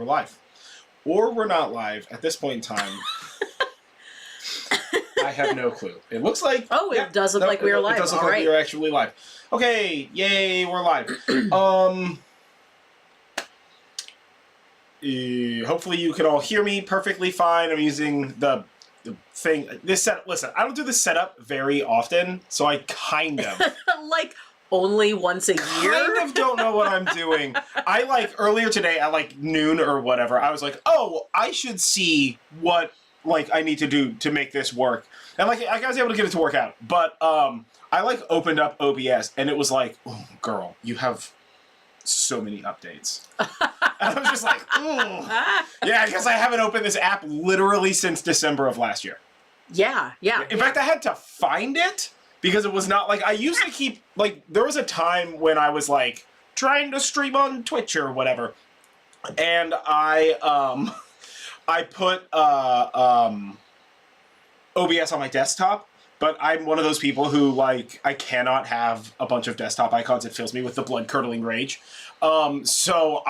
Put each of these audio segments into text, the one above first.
we're live. Or we're not live at this point in time. I have no clue. It looks like... Oh, it does look like we are live. It does look like we are actually live. Okay, yay, we're live. Hopefully you can all hear me perfectly fine. I'm using the thing. Listen, I don't do this setup very often, so I kind of... like, only once a year? Kind of don't know what I'm doing. Earlier today at noon or whatever, I was like, oh, I should see what I need to do to make this work. And I was able to get it to work out. But I opened up OBS and it was like, oh, girl, you have so many updates. And I was just like, ooh. Yeah, I guess I haven't opened this app literally since December of last year. Yeah. In fact, I had to find it because it was not I used to keep there was a time when I was trying to stream on Twitch or whatever. And I put OBS on my desktop, but I'm one of those people who I cannot have a bunch of desktop icons. It fills me with the blood-curdling rage. So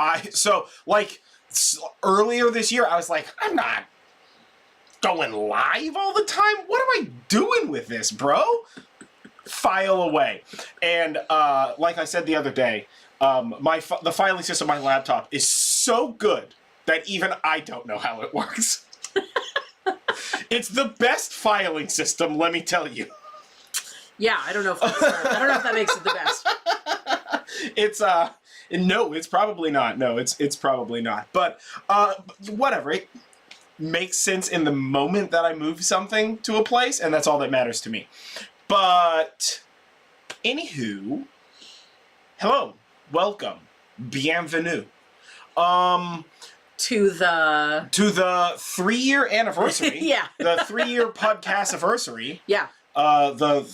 earlier this year, I was like, I'm not going live all the time. What am I doing with this, bro? File away. And like I said the other day, the filing system on my laptop is so good that even I don't know how it works. It's the best filing system, let me tell you. Yeah, I don't know if that makes it the best. No, it's probably not. No, it's probably not. But whatever. It makes sense in the moment that I move something to a place, and that's all that matters to me. But anywho, hello, welcome, bienvenue. To the 3-year anniversary. Yeah. The 3-year podcast anniversary. Yeah. The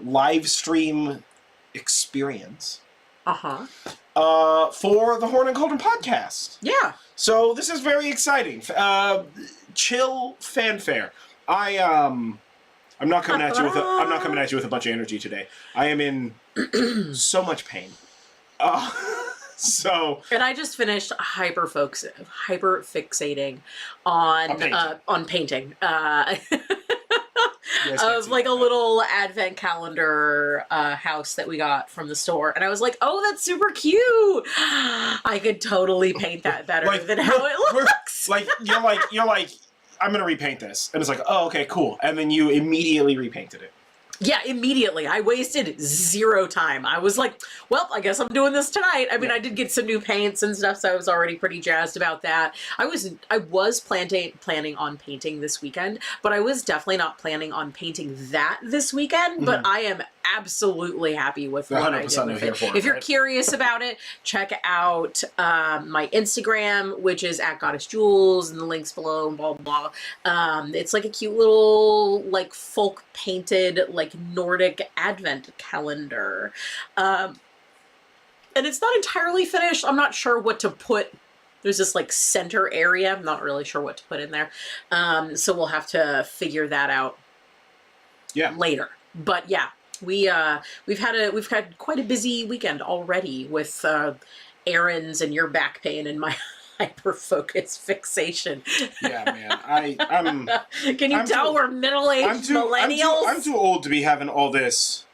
live stream experience. For the Horn and Cauldron Podcast. Yeah. So this is very exciting. Chill fanfare. I'm not coming at you with a bunch of energy today. I am in so much pain. And I just finished hyper fixating on painting. Of a little advent calendar house that we got from the store, and I was like, "Oh, that's super cute! I could totally paint that better than how it looks." You're like, I'm gonna repaint this, and it's like, oh, okay, cool, and then you immediately repainted it. Yeah, immediately. I wasted 0 time. I was like, well, I guess I'm doing this tonight. I mean, I did get some new paints and stuff, so I was already pretty jazzed about that. I was planning on painting this weekend, but I was definitely not planning on painting that this weekend, but I am absolutely happy with what I did with it. If you're curious about it, check out my Instagram, which is @GoddessJules, and the links below, and blah, blah, blah. It's like a cute little, folk painted, Nordic advent calendar. And it's not entirely finished. I'm not sure what to put. There's this center area. I'm not really sure what to put in there. So we'll have to figure that out later. But yeah, we've had quite a busy weekend already with errands and your back pain and my hyper-focus fixation. Yeah, man. I'm Can you tell we're middle-aged millennials? I'm too old to be having all this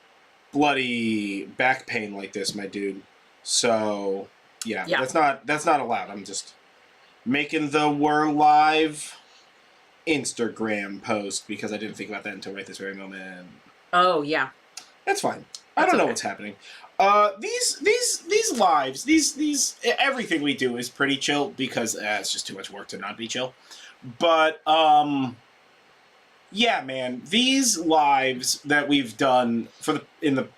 bloody back pain like this, my dude. So, yeah. That's not allowed. I'm just making the we're live Instagram post because I didn't think about that until right this very moment. Oh, yeah. That's fine. I don't know what's happening. These lives, everything we do is pretty chill because it's just too much work to not be chill. But, yeah, man, these lives that we've done in the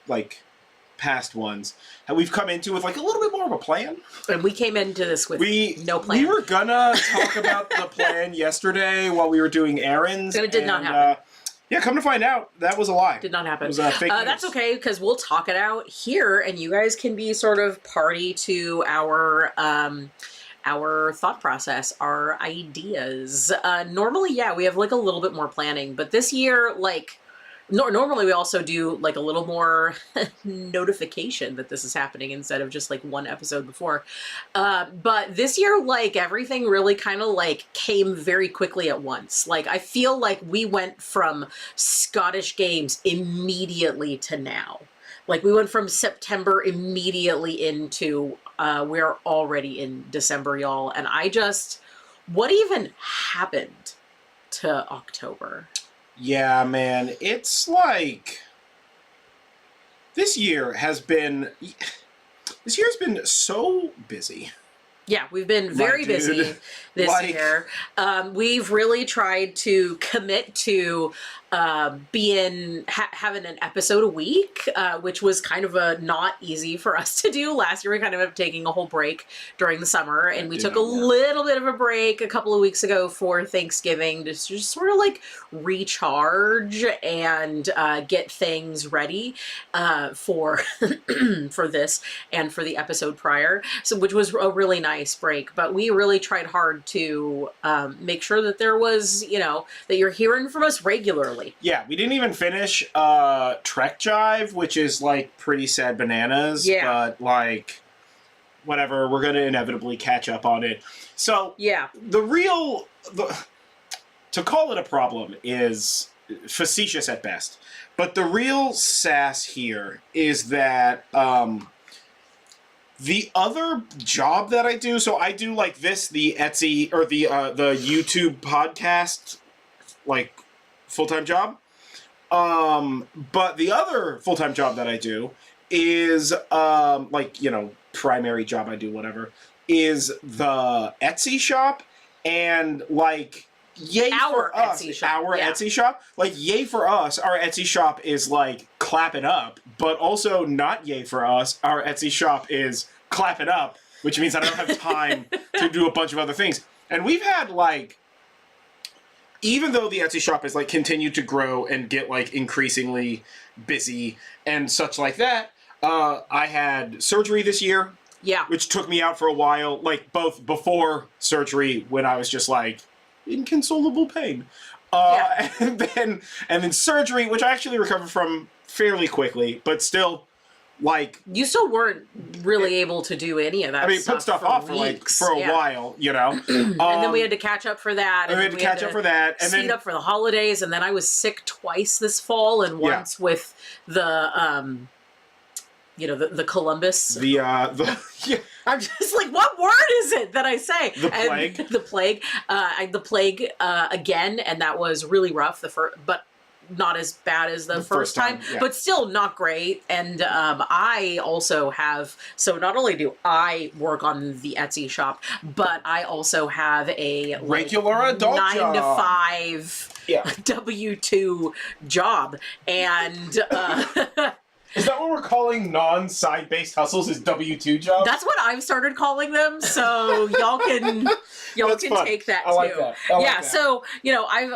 past ones, we've come into with a little bit more of a plan. And we came into this with no plan. We were gonna talk about the plan yesterday while we were doing errands. And it did not happen. Yeah, come to find out, that was a lie. Did not happen. It was fake news. That's okay, because we'll talk it out here, and you guys can be sort of party to our thought process, our ideas. Normally, yeah, we have a little bit more planning, but this year, Normally we also do like a little more notification that this is happening instead of just like one episode before. But this year, like everything really kind of like came very quickly at once. Like I feel like we went from Scottish Games immediately to now. Like we went from September immediately into we're already in December, y'all. And what even happened to October? Yeah, man, it's like this year's been so busy. Yeah, we've been very busy this year. We've really tried to commit to having an episode a week, which was kind of not easy for us to do. Last year we kind of ended up taking a whole break during the summer, and we took a little bit of a break a couple of weeks ago for Thanksgiving to just sort of like recharge and get things ready for for this and for the episode prior. So, which was a really nice break, but we really tried hard to make sure that there was, that you're hearing from us regularly. Yeah, we didn't even finish Trek Jive, which is like pretty sad bananas. Yeah. But like, whatever, we're gonna inevitably catch up on it. So yeah, to call it a problem is facetious at best. But the real sass here is that the other job that I do, so I do like this, the Etsy or the YouTube podcast, like full-time job. But the other full-time job that I do is primary job I do, whatever, is the Etsy shop, and like yay our for us, Etsy shop. our Yeah. Etsy shop, like yay for us, our Etsy shop is like clapping up, but also not yay for us, our Etsy shop is clapping up, which means I don't have time to do a bunch of other things. And we've had like, even though the Etsy shop has like continued to grow and get like increasingly busy and such like that, I had surgery this year. Yeah. Which took me out for a while, like both before surgery when I was just like inconsolable pain. And then surgery, which I actually recovered from fairly quickly, but still like you still weren't really able to do any of that. I mean, put stuff off for a while, and then we had to catch up for that. And we had to catch up for that, and speed up for the holidays. And then I was sick twice this fall, and once with the the Columbus. I'm just like, what word is it that I say? The plague. The plague. The plague again, and that was really rough. But not as bad as the first time, but still not great. And I also have, so not only do I work on the Etsy shop, but I also have a regular adult 9 job. to 5 W-2 job. And is that what we're calling non-side-based hustles, is W-2 jobs? that's what I've started calling them, so y'all can take that too. I like that. I like that.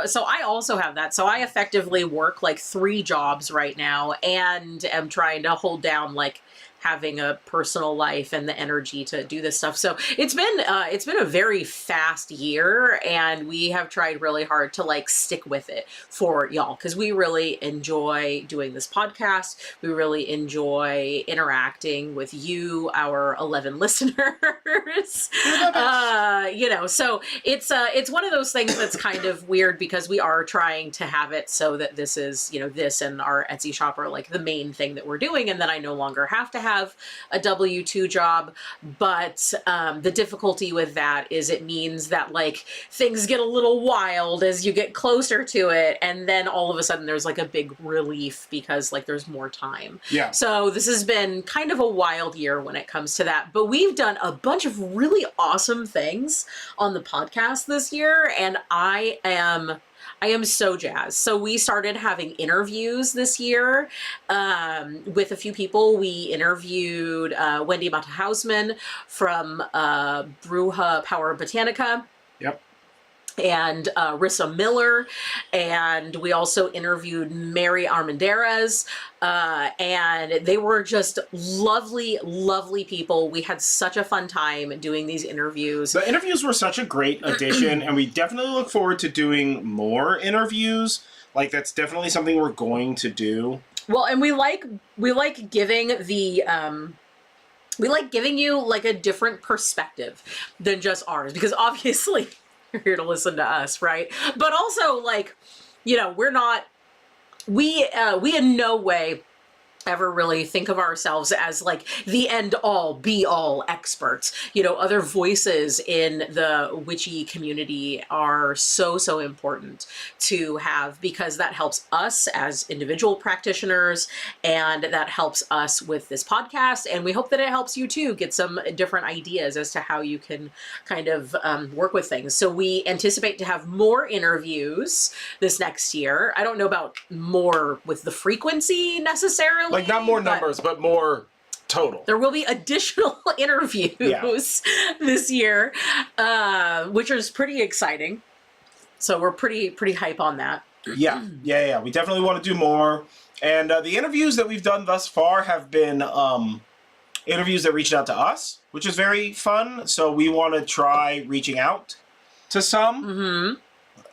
So I also have that. So I effectively work like 3 jobs right now, and am trying to hold down like having a personal life and the energy to do this stuff. So it's been a very fast year, and we have tried really hard to like stick with it for y'all, because we really enjoy doing this podcast. We really enjoy interacting with you, our 11 listeners. So it's one of those things that's kind of weird, because we are trying to have it so that this is, this and our Etsy shop are like the main thing that we're doing, and then I no longer have to have a W-2 job. But the difficulty with that is it means that like things get a little wild as you get closer to it, and then all of a sudden there's like a big relief because like there's more time. Yeah. So this has been kind of a wild year when it comes to that, but we've done a bunch of really awesome things on the podcast this year, and I am so jazzed. So we started having interviews this year with a few people. We interviewed Wendy Mata-Hausman from Bruja Power Botanica. Yep. And Rissa Miller, and we also interviewed Mary Armendariz, and they were just lovely, lovely people. We had such a fun time doing these interviews. The interviews were such a great addition, and we definitely look forward to doing more interviews. Like, that's definitely something we're going to do. Well, and we like giving the we like giving you like a different perspective than just ours, because obviously you're here to listen to us, right? But also, like, you know, we in no way ever really think of ourselves as like the end all be all experts. You know, other voices in the witchy community are so important to have, because that helps us as individual practitioners, and that helps us with this podcast, and we hope that it helps you too get some different ideas as to how you can kind of work with things. So we anticipate to have more interviews this next year. I don't know about more with the frequency necessarily, like, not more numbers, but more total. There will be additional interviews this year, which is pretty exciting. So we're pretty hype on that. Yeah. We definitely want to do more. And the interviews that we've done thus far have been interviews that reached out to us, which is very fun. So we want to try reaching out to some,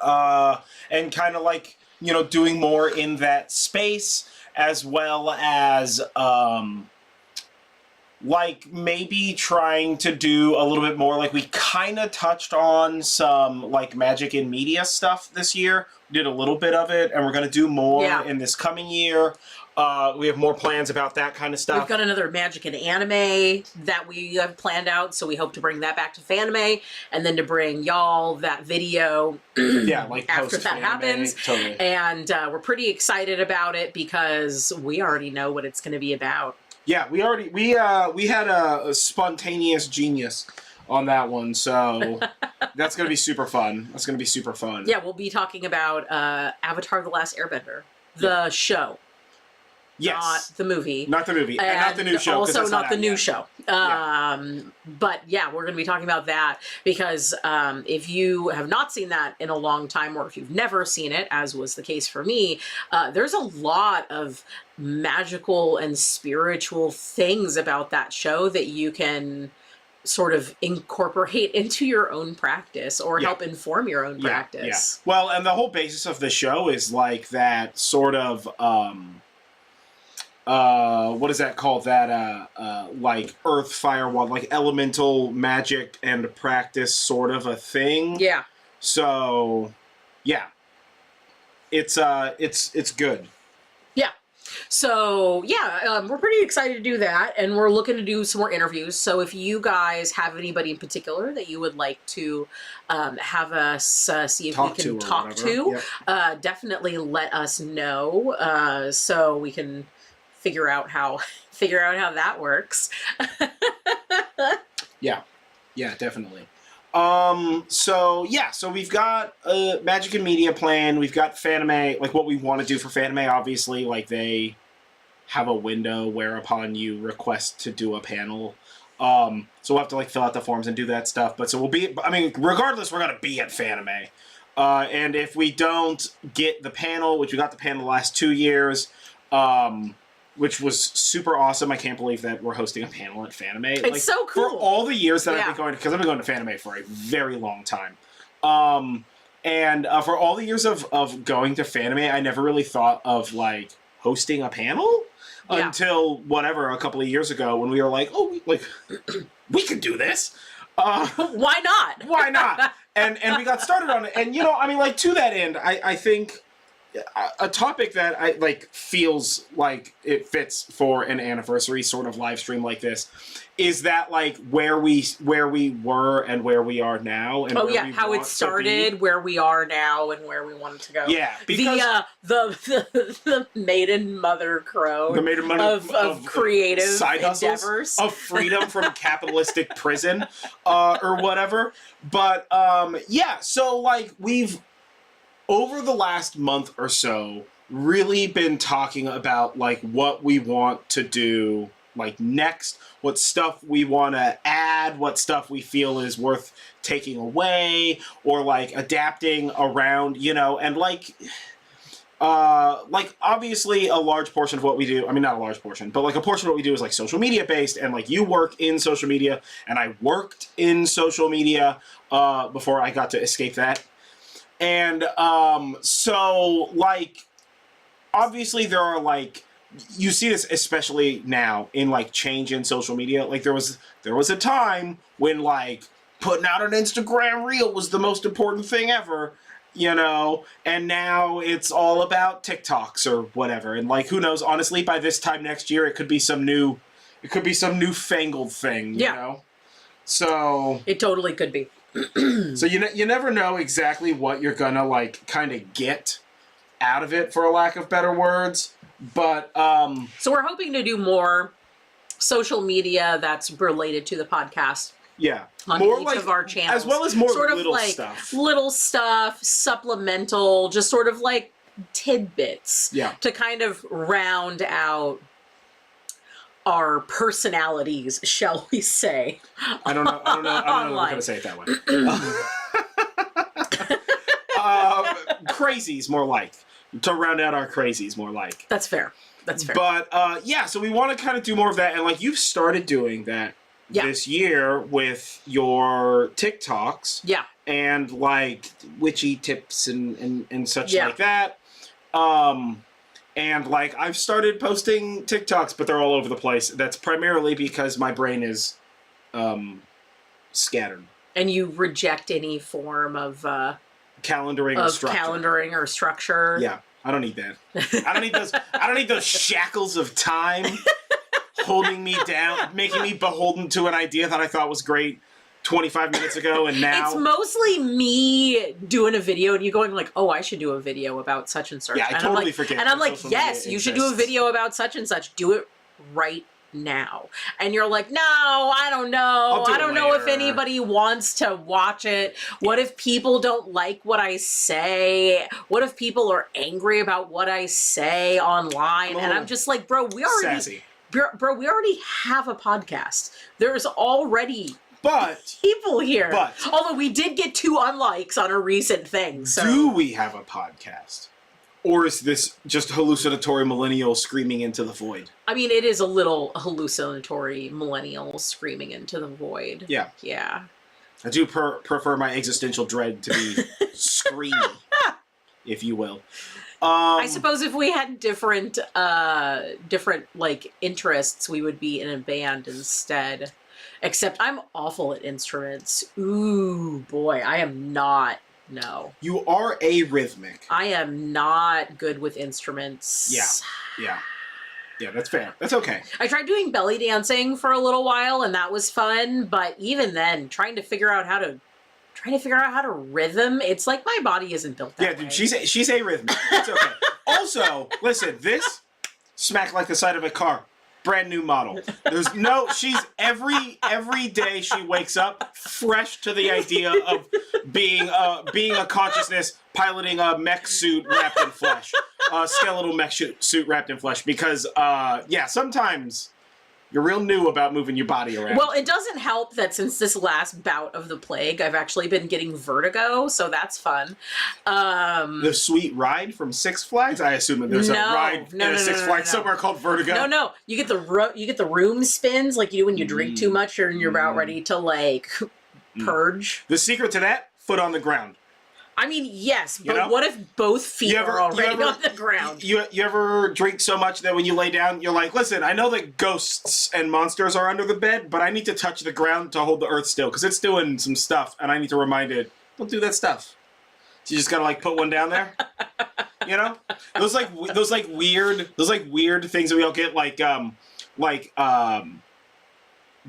and kind of like, you know, doing more in that space, as well as like maybe trying to do a little bit more. Like, we kind of touched on some like magic in media stuff this year. We did a little bit of it, and we're going to do more in this coming year. We have more plans about that kind of stuff. We've got another magic and anime that we have planned out, so we hope to bring that back to Fanime, and then to bring y'all that video like after that happens. Totally. And we're pretty excited about it because we already know what it's going to be about. Yeah, we had a spontaneous genius on that one, so that's going to be super fun. Yeah, we'll be talking about Avatar: The Last Airbender, the show. Yes. Not the movie. Not the movie. And not the new show. Also not the new show. But yeah, we're going to be talking about that because if you have not seen that in a long time, or if you've never seen it, as was the case for me, there's a lot of magical and spiritual things about that show that you can sort of incorporate into your own practice, or help inform your own practice. Yeah. Well, and the whole basis of the show is like that sort of what is that called? That like earth, fire, water, like elemental magic and practice sort of a thing. Yeah. So yeah. It's good. Yeah. So yeah, we're pretty excited to do that, and we're looking to do some more interviews. So if you guys have anybody in particular that you would like to have us see if we can talk to, definitely let us know, so we can figure out how that works. Yeah, definitely. So we've got a Magic and Media plan. We've got Fanime, like what we want to do for Fanime. Obviously, like they have a window whereupon you request to do a panel. So we'll have to like fill out the forms and do that stuff. But so we'll be, I mean, regardless, we're gonna be at Fanime. And if we don't get the panel, which we got the panel the last 2 years, which was super awesome. I can't believe that we're hosting a panel at Fanime. It's like, so cool. For all the years that I've been going, because I've been going to Fanime for a very long time. And for all the years of going to Fanime, I never really thought of like hosting a panel until whatever, a couple of years ago when we were like, oh, we could do this. Why not? Why not? And we got started on it. And, you know, I mean, like, to that end, I think a topic that I like feels like it fits for an anniversary sort of live stream like this is that like where we were and where we are now, and how it started, where we are now, and where we wanted to go. Yeah, because the maiden mother crow, of creative side endeavors, of freedom from capitalistic prison, or whatever. But so like we've over the last month or so really been talking about like what we want to do like next, what stuff we want to add, what stuff we feel is worth taking away or like adapting around, you know, and like obviously a large portion of what we do, I mean not a large portion, but like a portion of what we do is like social media based, and like you work in social media and I worked in social media before I got to escape that. And so like obviously there are like you see this especially now in like change in social media. Like there was a time when like putting out an Instagram reel was the most important thing ever, you know, and now it's all about TikToks or whatever. And like who knows, honestly, by this time next year it could be some newfangled thing, you know? So it totally could be. So you never know exactly what you're gonna like kind of get out of it, for a lack of better words. But so we're hoping to do more social media that's related to the podcast. Yeah, on more each like, of our channels, as well as more sort little of like stuff. Little stuff, supplemental, just sort of like tidbits. Yeah. To kind of round out our personalities, shall we say? I don't know. We're gonna say it that way. Crazies, more like. To round out our crazies, more like. That's fair. That's fair. But yeah, so we want to kind of do more of that, and like you've started doing that this year with your TikToks. Yeah. And like witchy tips and such like that. And like I've started posting TikToks, but they're all over the place. That's primarily because my brain is scattered. And you reject any form of calendaring or structure. Yeah, I don't need that. I don't need those shackles of time holding me down, making me beholden to an idea that I thought was great 25 minutes ago, and now it's mostly me doing a video and you going like, oh, I should do a video about such and such. Yeah, I totally forget. And I'm like, yes, you should do a video about such and such. Do it right now. And you're like, no, I don't know. I don't know if anybody wants to watch it. What if people don't like what I say? What if people are angry about what I say online? And I'm just like, bro, we already have a podcast. There's already people here. But although we did get 2 unlikes on a recent thing. So. Do we have a podcast? Or is this just hallucinatory millennial screaming into the void? I mean, it is a little hallucinatory millennial screaming into the void. Yeah. Yeah. I do prefer my existential dread to be screaming, if you will. I suppose if we had different like interests, we would be in a band instead. Except I'm awful at instruments. Ooh, boy, I am not. No. You are arrhythmic. I am not good with instruments. Yeah, that's fair. That's okay. I tried doing belly dancing for a little while, and that was fun. But even then, trying to figure out how to rhythm, it's like my body isn't built that way. Yeah, dude, she's arrhythmic. It's okay. Also, listen, this smack like the side of a car. Brand new model. She's every day she wakes up fresh to the idea of being a consciousness piloting a mech suit wrapped in flesh, a skeletal mech suit wrapped in flesh. Because sometimes you're real new about moving your body around. Well, it doesn't help that since this last bout of the plague, I've actually been getting vertigo, so that's fun. The sweet ride from Six Flags? I assume that there's a ride in a Six Flags somewhere called Vertigo. No. You get the room spins like you do when you drink too much or you're about ready to like purge. The secret to that? Foot on the ground. I mean, yes, but what if both feet are already on the ground? You ever drink so much that when you lay down, you're like, listen, I know that ghosts and monsters are under the bed, but I need to touch the ground to hold the earth still, because it's doing some stuff, and I need to remind it, don't do that stuff. So you just gotta, like, put one down there? You know? Those weird things that we all get,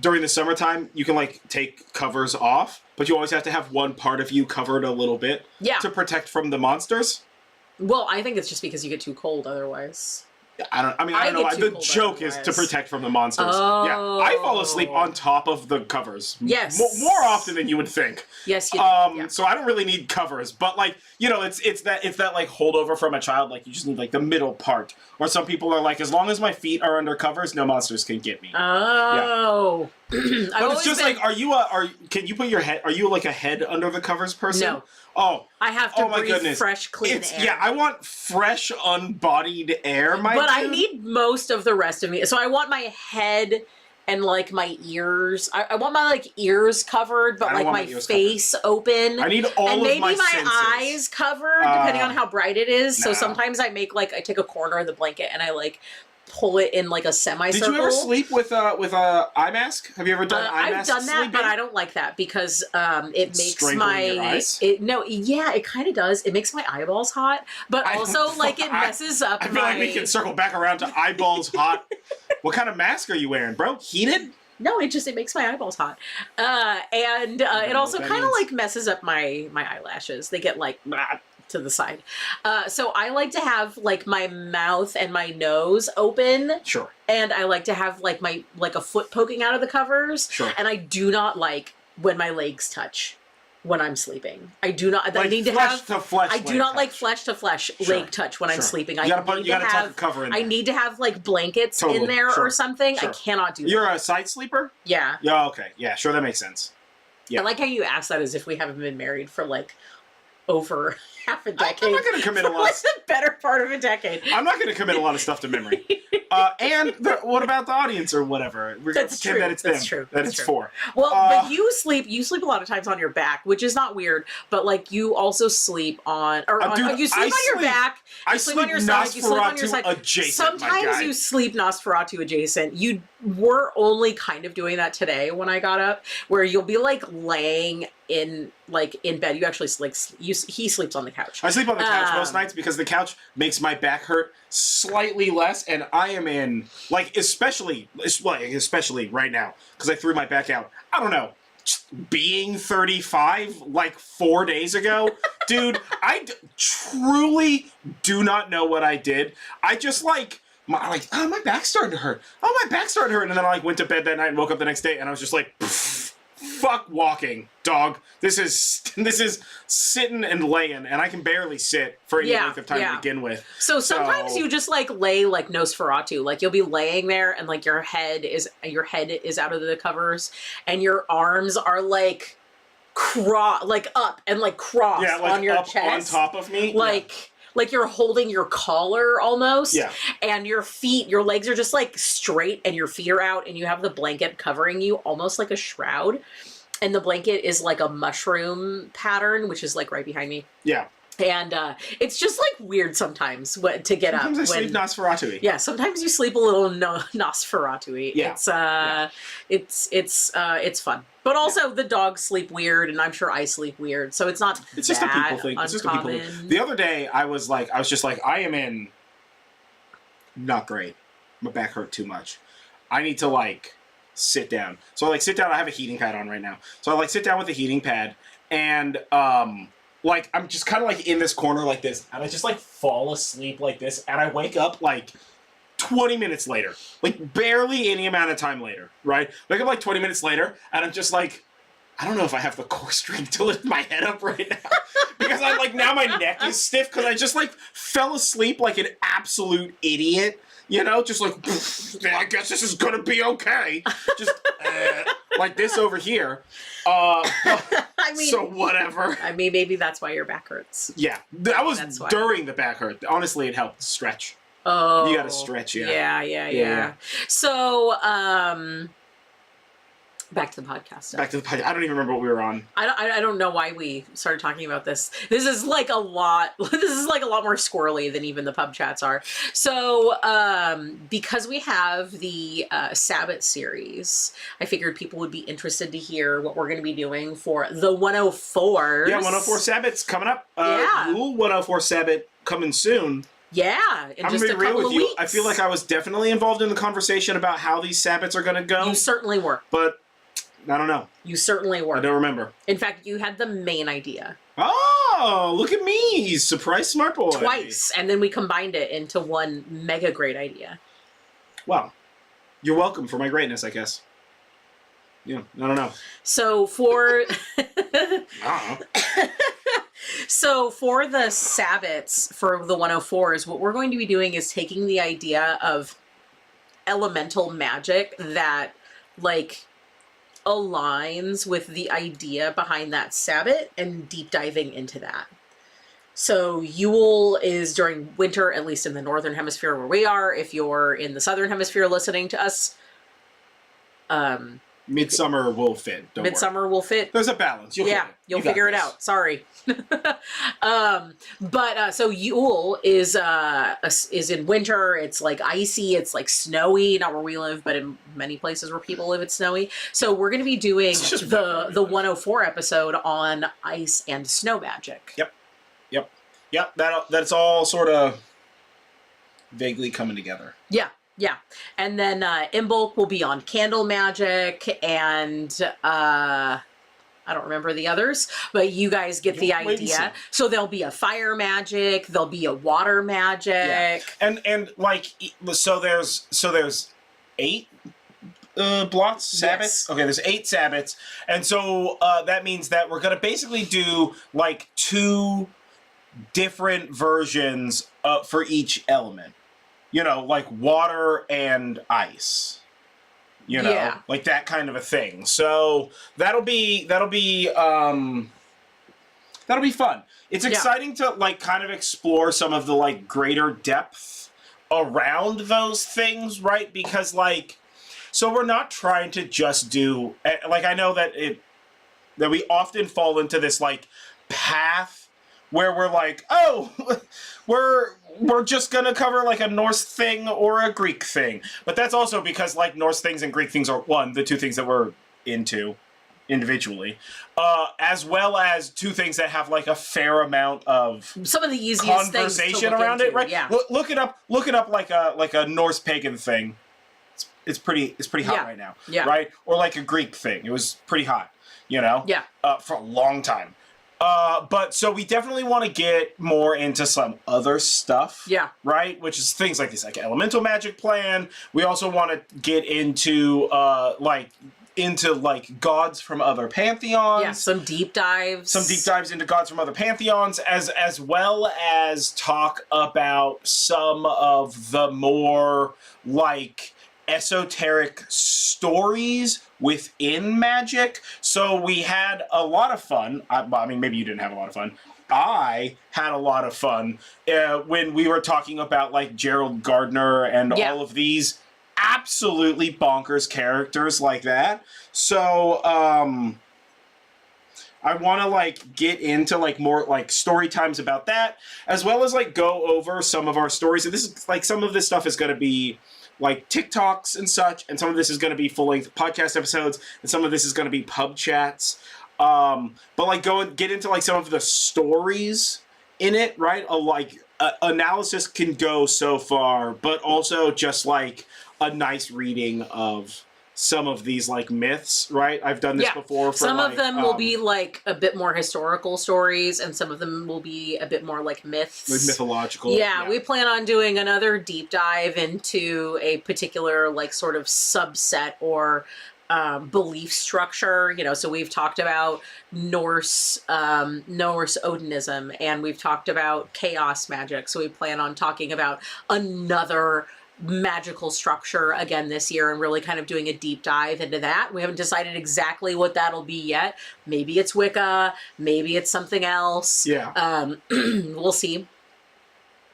during the summertime, you can, like, take covers off, but you always have to have one part of you covered a little bit to protect from the monsters. Well, I think it's just because you get too cold otherwise. I don't know. The joke is to protect from the monsters. Oh. Yeah, I fall asleep on top of the covers. Yes. More often than you would think. Yes, you do. So I don't really need covers, but like, you know, it's that like holdover from a child, like you just need like the middle part. Or some people are like, as long as my feet are under covers, no monsters can get me. Oh. Yeah. But it's just like, can you put your head, are you like a head under the covers person? No. Oh. I have to breathe fresh, clean air. Yeah, I want fresh, unbodied air, I need most of the rest of me. So I want my head and like my ears. I want my like ears covered, but like my face open. I need all and of maybe my my senses. eyes covered, depending on how bright it is. So No. sometimes I take a corner of the blanket and I like pull it in like a semicircle. Did you ever sleep with a eye mask? Have you ever done eye mask? I've done that, sleeping? but I don't like that because it makes Strangling your eyes? it kind of does. It makes my eyeballs hot, but also like it messes up. I feel like we can circle back around to eyeballs hot. What kind of mask are you wearing, bro? Heated? No, it makes my eyeballs hot, and it also kind of like messes up my eyelashes. They get like to the side. So I like to have like my mouth and my nose open. Sure. And I like to have like a foot poking out of the covers. Sure. And I do not like when my legs touch when I'm sleeping. I do not. Like I need to flesh have. to flesh. I do not like flesh to flesh leg touch when I'm sleeping. You gotta tuck a cover in there. I need to have like blankets in there or something. Sure. I cannot do that. You're a side sleeper? Yeah. Yeah. Okay. Yeah. Sure. That makes sense. Yeah. I like how you ask that as if we haven't been married for like over half a decade. I'm not going to commit a lot. Like the better part of a decade. I'm not going to commit a lot of stuff to memory. What about the audience or whatever? We're That's true. That it's them. That's true. That That's it's true. for. Well, but you sleep a lot of times on your back, which is not weird. But like you also sleep on, you sleep on your back. I You sleep on your side. You sleep on your side. Adjacent. Sometimes you sleep Nosferatu adjacent. You were only kind of doing that today when I got up, where you'll be like laying in bed. You actually he sleeps on the couch. I sleep on the couch most nights because the couch makes my back hurt slightly less, and I am in especially right now because I threw my back out. I don't know. Being 35 like 4 days ago, dude, truly do not know what I did. I just my back's starting to hurt. Oh, my back's starting to hurt. And then I went to bed that night and woke up the next day and I was just like, fuck walking, dog. This is sitting and laying, and I can barely sit for any length of time to begin with. So sometimes you just lay like Nosferatu. Like you'll be laying there and like your head is out of the covers and your arms are like up and like crossed on your chest. On top of me. Like you're holding your collar almost. Yeah. And your legs are just like straight and your feet are out and you have the blanket covering you almost like a shroud. And the blanket is like a mushroom pattern, which is like right behind me. Yeah. And it's just like weird sometimes to get sometimes up. I sleep Nosferatu-y. Yeah, sometimes you sleep a little Nosferatu-y. Yeah. It's fun. But also the dogs sleep weird, and I'm sure I sleep weird. So it's not. It's just a people thing. It's just a people thing. The other day, I was just like, I am in. Not great. My back hurt too much. I need to sit down. So I sit down. I have a heating pad on right now. So I sit down with the heating pad, and I'm just kind of in this corner like this, and I just fall asleep like this, and I wake up 20 minutes later, barely any amount of time later, right? Wake up 20 minutes later, and I'm just I don't know if I have the core strength to lift my head up right now. Because I'm now my neck is stiff because I just fell asleep like an absolute idiot. You know, just I guess this is gonna be okay. Just like this over here. So whatever. I mean, maybe that's why your back hurts. Yeah, that was during the back hurt. Honestly, it helped stretch. Oh, you gotta stretch. Yeah. So, back to the podcast. Back to the podcast. I don't even remember what we were on. I don't know why we started talking about this. This is a lot. This is a lot more squirrely than even the pub chats are. So, because we have the Sabbath series, I figured people would be interested to hear what we're going to be doing for the 104s. Yeah, 104 Sabbath's coming up. Rule 104 Sabbath coming soon. Yeah, in just a couple of weeks. I feel like I was definitely involved in the conversation about how these Sabbats are going to go. You certainly were. But I don't know. You certainly were. I don't remember. In fact, you had the main idea. Oh, look at me. Surprise smart boy. Twice. And then we combined it into one mega great idea. Well, you're welcome for my greatness, I guess. Yeah, I don't know. So for... So for the Sabbats, for the 104s, what we're going to be doing is taking the idea of elemental magic that, aligns with the idea behind that Sabbat and deep diving into that. So Yule is during winter, at least in the northern hemisphere where we are. If you're in the southern hemisphere listening to us, Midsummer will fit. Don't Midsummer will fit. There's a balance. You'll You'll figure it out. Sorry. So Yule is in winter. It's like icy. It's like snowy. Not where we live, but in many places where people live, it's snowy. So we're going to be doing the 104 episode on ice and snow magic. Yep. That's all sort of vaguely coming together. Yeah. And then Embark will be on candle magic, and I don't remember the others, but you guys get the idea. So there'll be a fire magic, there'll be a water magic. Yeah. And like so there's 8 blots, Sabbats? Yes. Okay, there's 8 Sabbats. And so that means that we're going to basically do like 2 different versions for each element. You know, like water and ice. You know, like that kind of a thing. So that'll be fun. It's exciting to like kind of explore some of the like greater depth around those things, right? Because like, so we're not trying to just do like, I know that we often fall into this like path where we're like, oh, we're just gonna cover like a Norse thing or a Greek thing. But that's also because like Norse things and Greek things are the 2 things that we're into individually, as well as 2 things that have like a fair amount of some of the easiest conversation around it, right? Yeah. Look it up like a Norse pagan thing. It's pretty hot right now, right? Or like a Greek thing. It was pretty hot, you know, for a long time. But so we definitely want to get more into some other stuff. Right? Which is things like this, like elemental magic plan. We also want to get into gods from other pantheons. Yeah, some deep dives into gods from other pantheons, as well as talk about some of the more like esoteric stories within magic. So we had a lot of fun. I mean, maybe you didn't have a lot of fun. I had a lot of fun when we were talking about like Gerald Gardner and all of these absolutely bonkers characters like that. So I want to like get into like more like story times about that, as well as like go over some of our stories. And this is like, some of this stuff is going to be like TikToks and such, and some of this is going to be full-length podcast episodes, and some of this is going to be pub chats. But like get into like some of the stories in it, right? Analysis can go so far, but also just like a nice reading of some of these like myths, right? I've done this before. For some of them will be like a bit more historical stories, and some of them will be a bit more like myths, like mythological. Yeah, we plan on doing another deep dive into a particular like sort of subset or belief structure. You know, so we've talked about Norse Odinism, and we've talked about chaos magic. So we plan on talking about another magical structure again this year, and really kind of doing a deep dive into that. We haven't decided exactly what that'll be yet. Maybe it's Wicca, maybe it's something else. We'll see.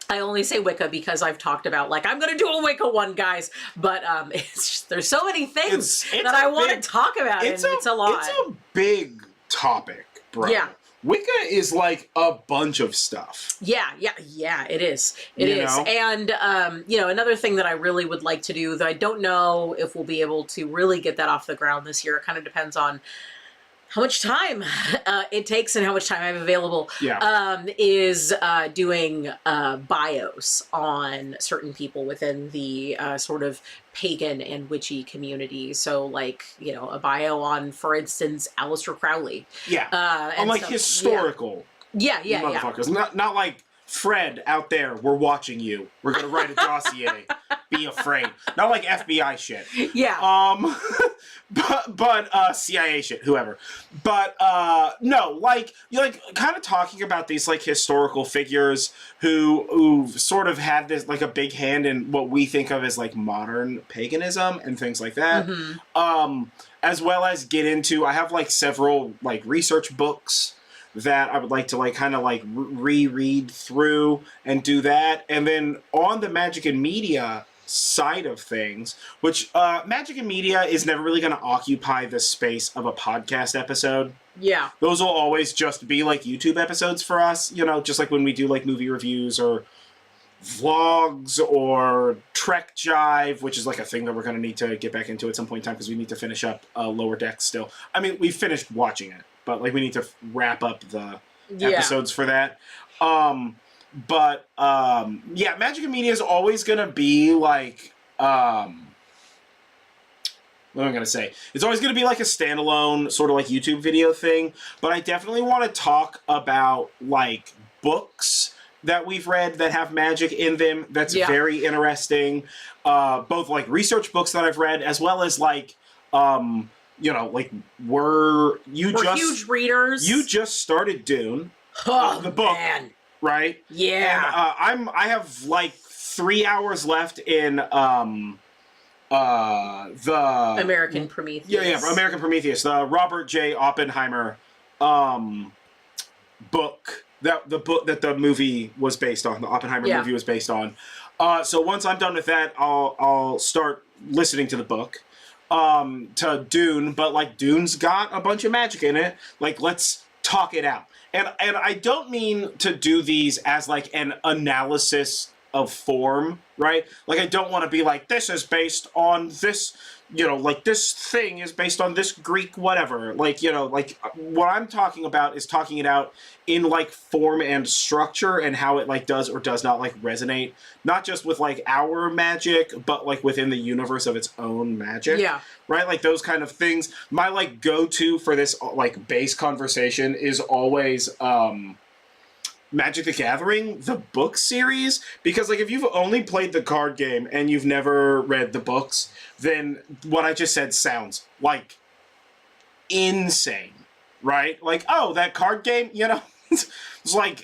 I only say Wicca because I've talked about like, I'm gonna do a Wicca one, guys, but there's so many things that I want to talk about, and it's a lot. It's a big topic, bro. Wicca is like a bunch of stuff. Yeah, it is. It is. And, another thing that I really would like to do, that I don't know if we'll be able to really get that off the ground this year. It kind of depends on how much time it takes and how much time I have available, is doing bios on certain people within the sort of pagan and witchy community. So like, a bio on, for instance, Aleister Crowley. On like historical. Motherfuckers. Not like Fred out there, we're watching you. We're going to write a dossier. Be afraid. Not like FBI shit. But CIA shit, whoever. But no, like you're like kind of talking about these like historical figures who sort of had this like a big hand in what we think of as like modern paganism and things like that. As well as get into, I have like several like research books that I would like to like kind of like reread through and do that. And then on the Magic and Media side of things, which magic and media is never really going to occupy the space of a podcast episode. Yeah. Those will always just be like YouTube episodes for us, you know, just like when we do like movie reviews or vlogs or Trek Jive, which is like a thing that we're going to need to get back into at some point in time because we need to finish up Lower Decks still. I mean, we finished watching it, but like we need to wrap up the episodes for that. Yeah, magic and media is always going to be like, what am I going to say? It's always going to be like a standalone sort of like YouTube video thing, but I definitely want to talk about like books that we've read that have magic in them. That's very interesting. Both like research books that I've read as well as like, you know, like we're huge readers. You just started Dune, the book. Man. Right? Yeah. And I have like 3 hours left in the American Prometheus. Yeah, American Prometheus, the Robert J. Oppenheimer book. The book that the movie was based on, the Oppenheimer movie was based on. So once I'm done with that, I'll start listening to the book. To Dune, but like Dune's got a bunch of magic in it. Like let's talk it out. And I don't mean to do these as like an analysis of form, right? Like I don't want to be like, this is based on this, you know, like this thing is based on this Greek whatever. Like, you know, like what I'm talking about is talking it out in like form and structure and how it like does or does not like resonate, not just with like our magic, but like within the universe of its own magic. Yeah. Right? Like those kind of things. My like go-to for this like base conversation is always Magic the Gathering, the book series, because like if you've only played the card game and you've never read the books, then what I just said sounds like insane, right? Like, oh, that card game, you know, it's like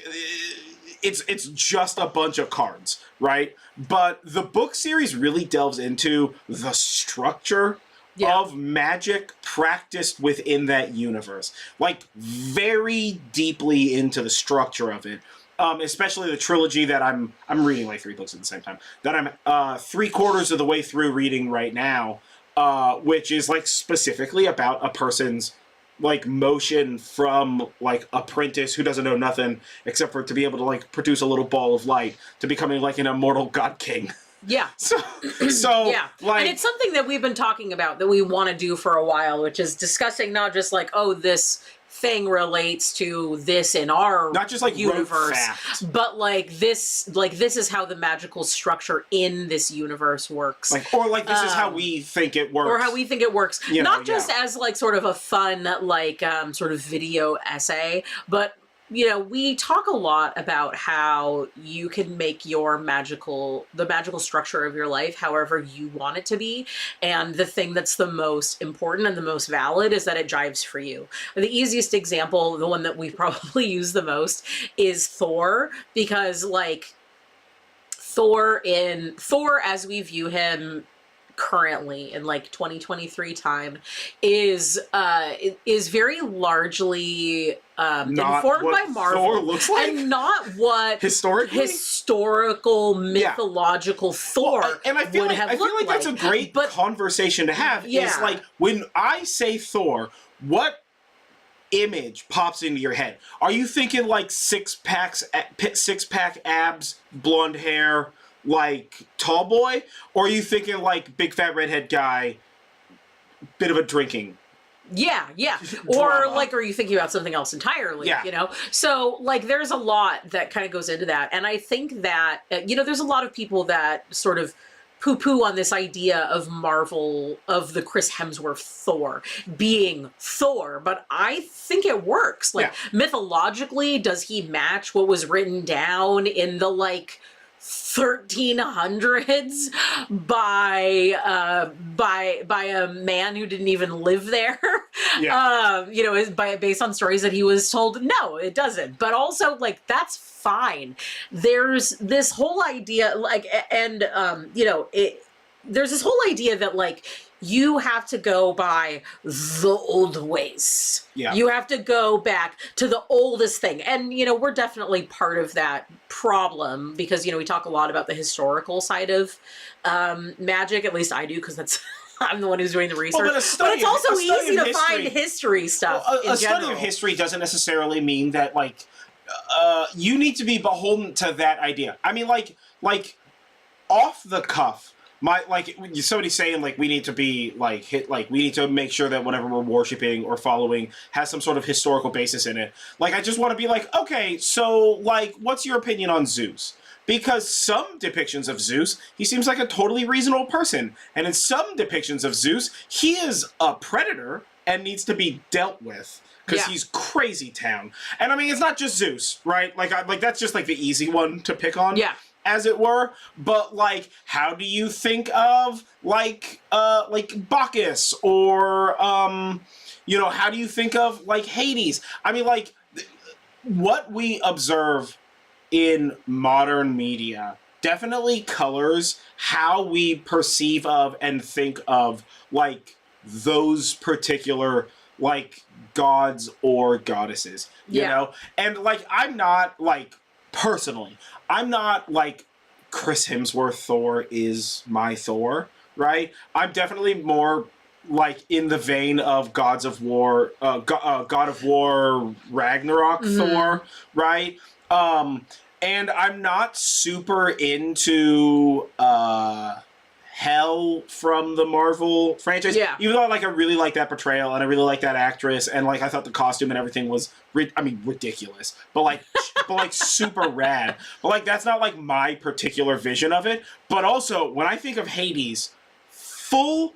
it's just a bunch of cards, right? But the book series really delves into the structure of magic practiced within that universe. Like, very deeply into the structure of it. Especially the trilogy that I'm reading like 3 books at the same time. That I'm 3/4 of the way through reading right now, which is like specifically about a person's like motion from like apprentice who doesn't know nothing except for to be able to like produce a little ball of light to becoming like an immortal god king. Yeah. So yeah. like, and it's something that we've been talking about that we want to do for a while, which is discussing not just like, oh, this thing relates to this in our not just like universe, but like this is how the magical structure in this universe works. Like, or like this is how we think it works. Or how we think it works. You know, not just as like sort of a fun like sort of video essay, but you know, we talk a lot about how you can make the magical structure of your life however you want it to be. And the thing that's the most important and the most valid is that it jives for you. The easiest example, the one that we probably use the most, is Thor, because like Thor as we view him currently in like 2023 time is very largely informed by Marvel. Thor looks like, and not what historical mythological Thor and I feel would like, have looked like. That's a great conversation to have. Is like when I say Thor, what image pops into your head? Are you thinking like six-pack abs, blonde hair, like tall boy, or are you thinking like big fat redhead guy, bit of a drinking? Yeah. Or like, are you thinking about something else entirely? Yeah. You know? So like there's a lot that kind of goes into that. And I think that, you know, there's a lot of people that sort of poo-poo on this idea of Marvel, of the Chris Hemsworth Thor being Thor, but I think it works. Like mythologically, does he match what was written down in the like 1300s by a man who didn't even live there? You know, based on stories that he was told? No, it doesn't. But also, like, that's fine. There's this whole idea, like, and you know, there's this whole idea that like you have to go by the old ways. Yeah. You have to go back to the oldest thing. And, we're definitely part of that problem because, we talk a lot about the historical side of magic. At least I do, because that's... I'm the one who's doing the research. Well, but it's also easy to find history stuff. Well, a general. study of history doesn't necessarily mean that, you need to be beholden to that idea. I mean, off the cuff, somebody saying, we need to be, we need to make sure that whatever we're worshiping or following has some sort of historical basis in it. I just want to be okay, so, what's your opinion on Zeus? Because some depictions of Zeus, he seems like a totally reasonable person. And in some depictions of Zeus, he is a predator and needs to be dealt with. Because he's crazy town. And I mean, it's not just Zeus, right? That's just the easy one to pick on. Yeah. As it were. But how do you think of Bacchus? Or, how do you think of Hades? I mean, what we observe in modern media definitely colors how we perceive of and think of those particular gods or goddesses, you know? And I'm not personally, I'm not Chris Hemsworth Thor is my Thor, right? I'm definitely more in the vein of God of War Ragnarok Thor, right? And I'm not super into Hell from the Marvel franchise. Yeah. Even though I really like that portrayal and I really like that actress and I thought the costume and everything was ridiculous. But super rad. But that's not my particular vision of it. But also when I think of Hades, full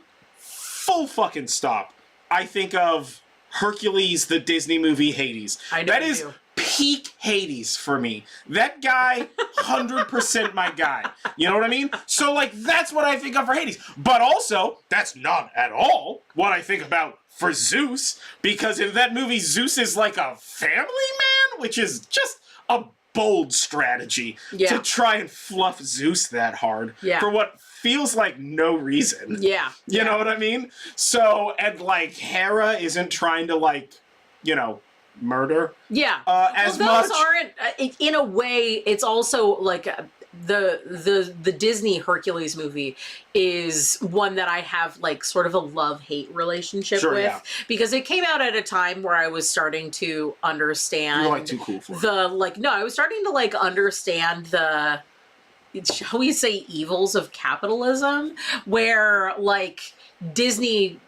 fucking stop. I think of Hercules, the Disney movie Hades. I know that is peak Hades for me. That guy, 100% my guy. You know what I mean? So, that's what I think of for Hades. But also, that's not at all what I think about for Zeus, because in that movie, Zeus is a family man, which is just a bold strategy to try and fluff Zeus that hard for what feels like no reason. Yeah. You know what I mean? So, and Hera isn't trying to murder. Yeah. As those much. aren't, in a way, it's also the Disney Hercules movie is one that I have sort of a love-hate relationship with because it came out at a time where I was starting to understand. You're too cool for it. No, I was starting to understand the, shall we say, evils of capitalism, where Disney,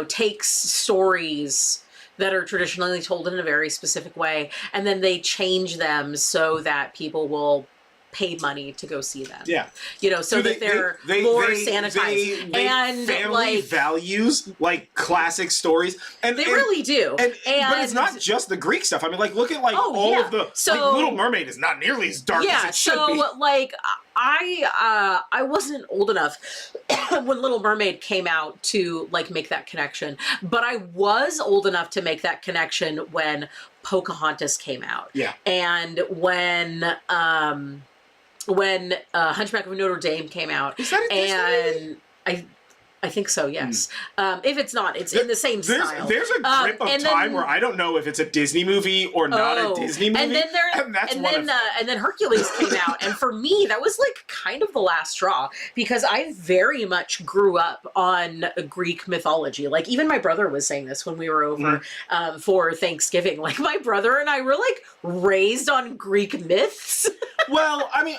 takes stories that are traditionally told in a very specific way, and then they change them so that people will pay money to go see them. Yeah. So that they're more sanitized. And family values classic stories. And they really do. But it's not just the Greek stuff. I mean, look at all of the Little Mermaid is not nearly as dark as it should be. I wasn't old enough when Little Mermaid came out to make that connection, but I was old enough to make that connection when Pocahontas came out. Yeah. And when Hunchback of Notre Dame came out. Is that a Disney movie? I think so, yes. If it's not, it's in the same style. There's a grip of time where I don't know if it's a Disney movie or not a Disney movie. And then Hercules came out, and for me, that was kind of the last straw because I very much grew up on Greek mythology. Even my brother was saying this when we were over for Thanksgiving. My brother and I were raised on Greek myths. Well, I mean,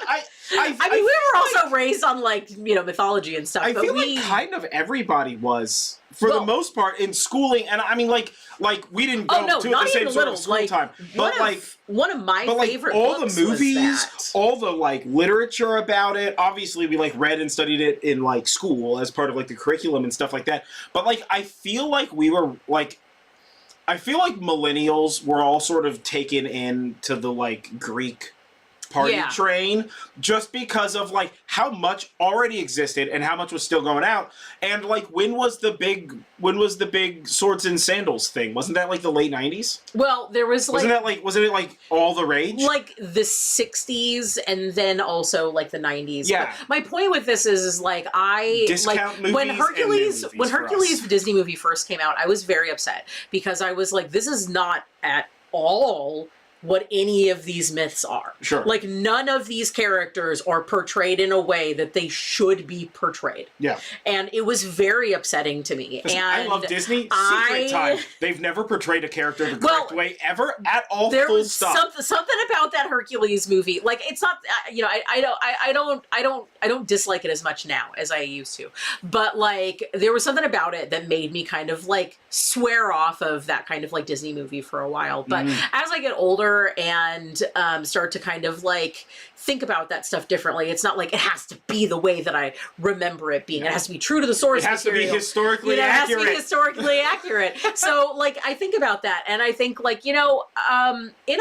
we were also raised on mythology and stuff. I feel kind of everybody was for the most part in schooling, and I mean we didn't go to the same sort of school time. But one of my favorite all books the movies, was that. all the literature about it. Obviously, we read and studied it in school as part of the curriculum and stuff like that. But I feel we were I feel millennials were all sort of taken into the Greek party train, just because of like how much already existed and how much was still going out. And like, when was the big swords and sandals thing? Wasn't that like the late 90s? Well, there was like... Wasn't it like all the rage? Like the 60s and then also like the 90s. Yeah. But my point with this is like Discount movies when Hercules and movies the Disney movie first came out, I was very upset because I was like, this is not at all what any of these myths are. Sure. Like, none of these characters are portrayed in a way that they should be portrayed. Yeah. And it was very upsetting to me. Listen, and I love Disney. Secret time. They've never portrayed a character the correct way ever at all. There full was stop. something about that Hercules movie. Like, it's not, I don't dislike it as much now as I used to. But like, there was something about it that made me kind of like swear off of that kind of like Disney movie for a while. But as I get older and start to kind of like think about that stuff differently, it's not like it has to be the way that I remember it being. It has to be true to the source material. It has to be historically accurate. It has to be historically accurate. So like, I think about that and I think like, in a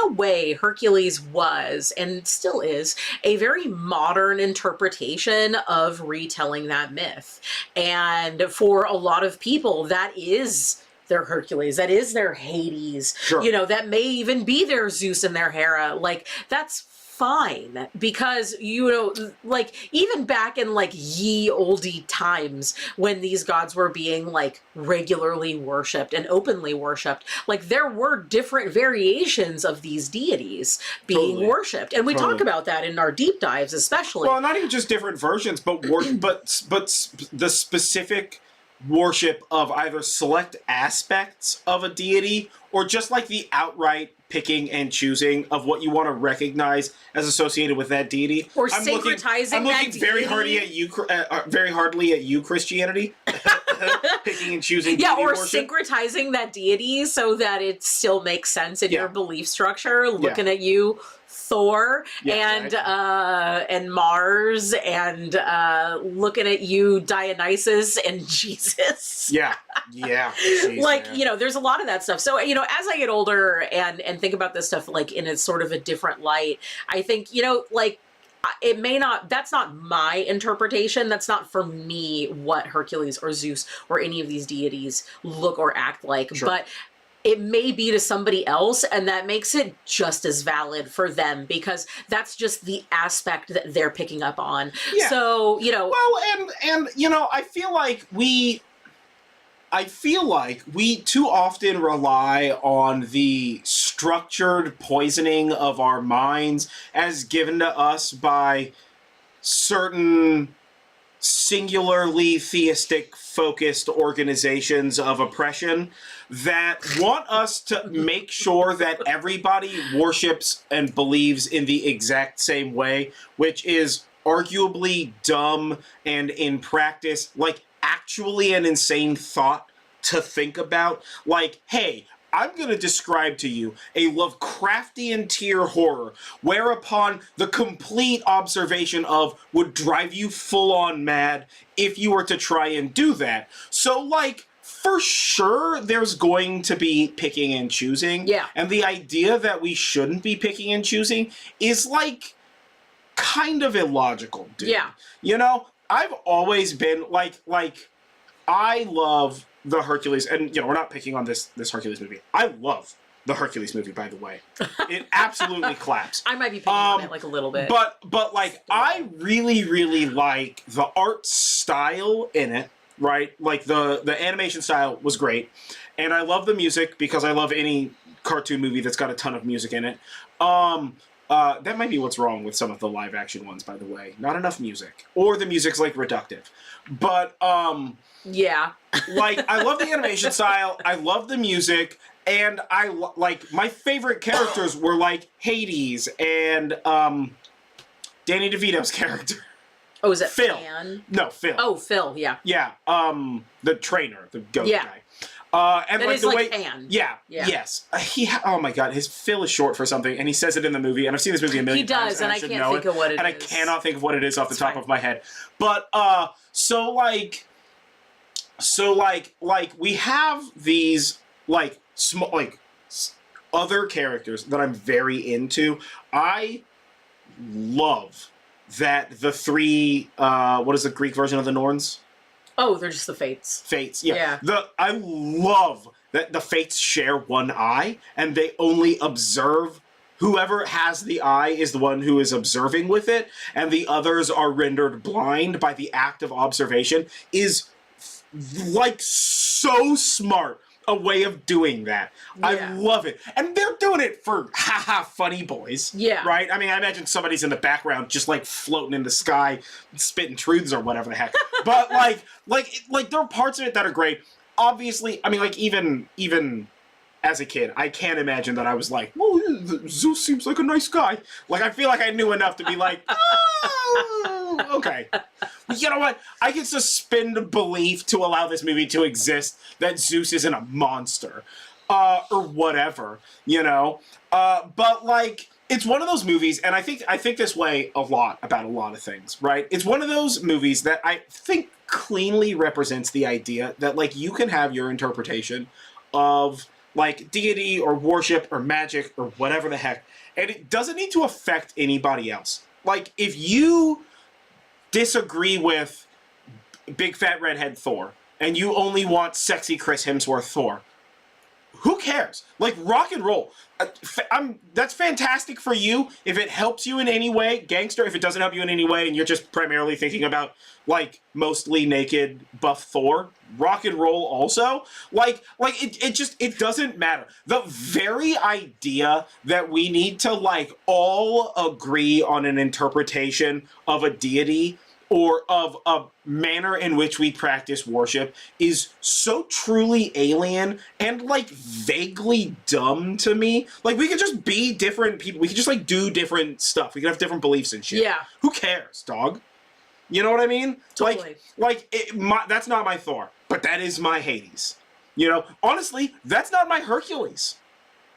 way Hercules was and still is a very modern interpretation of retelling that myth. And for a lot of people, that is their Hercules, that is their Hades, sure. That may even be their Zeus and their Hera. Like, that's fine because, like, even back in like ye olde times when these gods were being like regularly worshipped and openly worshipped, like there were different variations of these deities being worshipped. And we talk about that in our deep dives, especially. Well, not even just different versions, but the specific worship of either select aspects of a deity or just like the outright picking and choosing of what you want to recognize as associated with that deity. Or syncretizing I'm looking very hardly at you, Christianity. Picking and choosing deity or worship. syncretizing that deity so that it still makes sense in your belief structure. Looking at you, Thor, and Mars, and looking at you, Dionysus, and Jesus. Yeah. Jeez, like, man. there's a lot of that stuff. So, as I get older and think about this stuff, like, in a sort of a different light, I think, like, it may not, that's not my interpretation. That's not for me what Hercules or Zeus or any of these deities look or act like. Sure. But it may be to somebody else, and that makes it just as valid for them because that's just the aspect that they're picking up on. Yeah. So, Well, and I feel like we too often rely on the structured poisoning of our minds as given to us by certain singularly theistic focused organizations of oppression that want us to make sure that everybody worships and believes in the exact same way, which is arguably dumb and in practice, like, actually an insane thought to think about. Like, hey, I'm going to describe to you a Lovecraftian tier horror, whereupon the complete observation of would drive you full on mad if you were to try and do that. So, like, for sure, there's going to be picking and choosing. Yeah. And the idea that we shouldn't be picking and choosing is, like, kind of illogical, dude. Yeah. I've always been, like, I love the Hercules, and, we're not picking on this Hercules movie. I love the Hercules movie, by the way. It absolutely claps. I might be picking on it, like, a little bit. But like, I really, really like the art style in it, right? Like, the animation style was great. And I love the music, because I love any cartoon movie that's got a ton of music in it. That might be what's wrong with some of the live-action ones, by the way. Not enough music. Or the music's, like, reductive. But, yeah. like, I love the animation style, I love the music, and like, my favorite characters were, like, Hades and, Danny DeVito's character. Oh, is it Phil? Pan? No, Phil. Oh, Phil, yeah. Yeah, the trainer, the goat guy. And that like is the like way, Pan. Yeah. Yes. Oh my God, his Phil is short for something, and he says it in the movie, and I've seen this movie a million times. He does, and I can't think of what it is. And I cannot think of what it is off the top of my head. But so we have these like small other characters that I'm very into. I love that the three, what is the Greek version of the Norns? Oh, they're just the Fates. Fates, yeah. I love that the Fates share one eye, and they only observe. Whoever has the eye is the one who is observing with it, and the others are rendered blind by the act of observation, is like so smart a way of doing that. Yeah. I love it. And they're doing it for haha funny boys. Yeah. Right? I mean, I imagine somebody's in the background just like floating in the sky, spitting truths or whatever the heck. But like there are parts of it that are great. Obviously, I mean, like even as a kid, I can't imagine that I was like, well, Zeus seems like a nice guy. Like, I feel like I knew enough to be like, oh, okay. You know what? I can suspend belief to allow this movie to exist that Zeus isn't a monster. Or whatever, you know? But, like, it's one of those movies, and I think this way a lot about a lot of things, right? It's one of those movies that I think cleanly represents the idea that, like, you can have your interpretation of, like, deity or worship or magic or whatever the heck, and it doesn't need to affect anybody else. Like, if you disagree with big fat redhead Thor and you only want sexy Chris Hemsworth Thor, who cares? Like, rock and roll. That's fantastic for you if it helps you in any way. Gangster, if it doesn't help you in any way and you're just primarily thinking about, like, mostly naked buff Thor, rock and roll also. It doesn't matter. The very idea that we need to, like, all agree on an interpretation of a deity or of a manner in which we practice worship is so truly alien and, like, vaguely dumb to me. Like, we could just be different people. We could just, like, do different stuff. We could have different beliefs and shit. Yeah. Who cares, dog? You know what I mean? Totally. That's not my Thor, but that is my Hades. You know? Honestly, that's not my Hercules.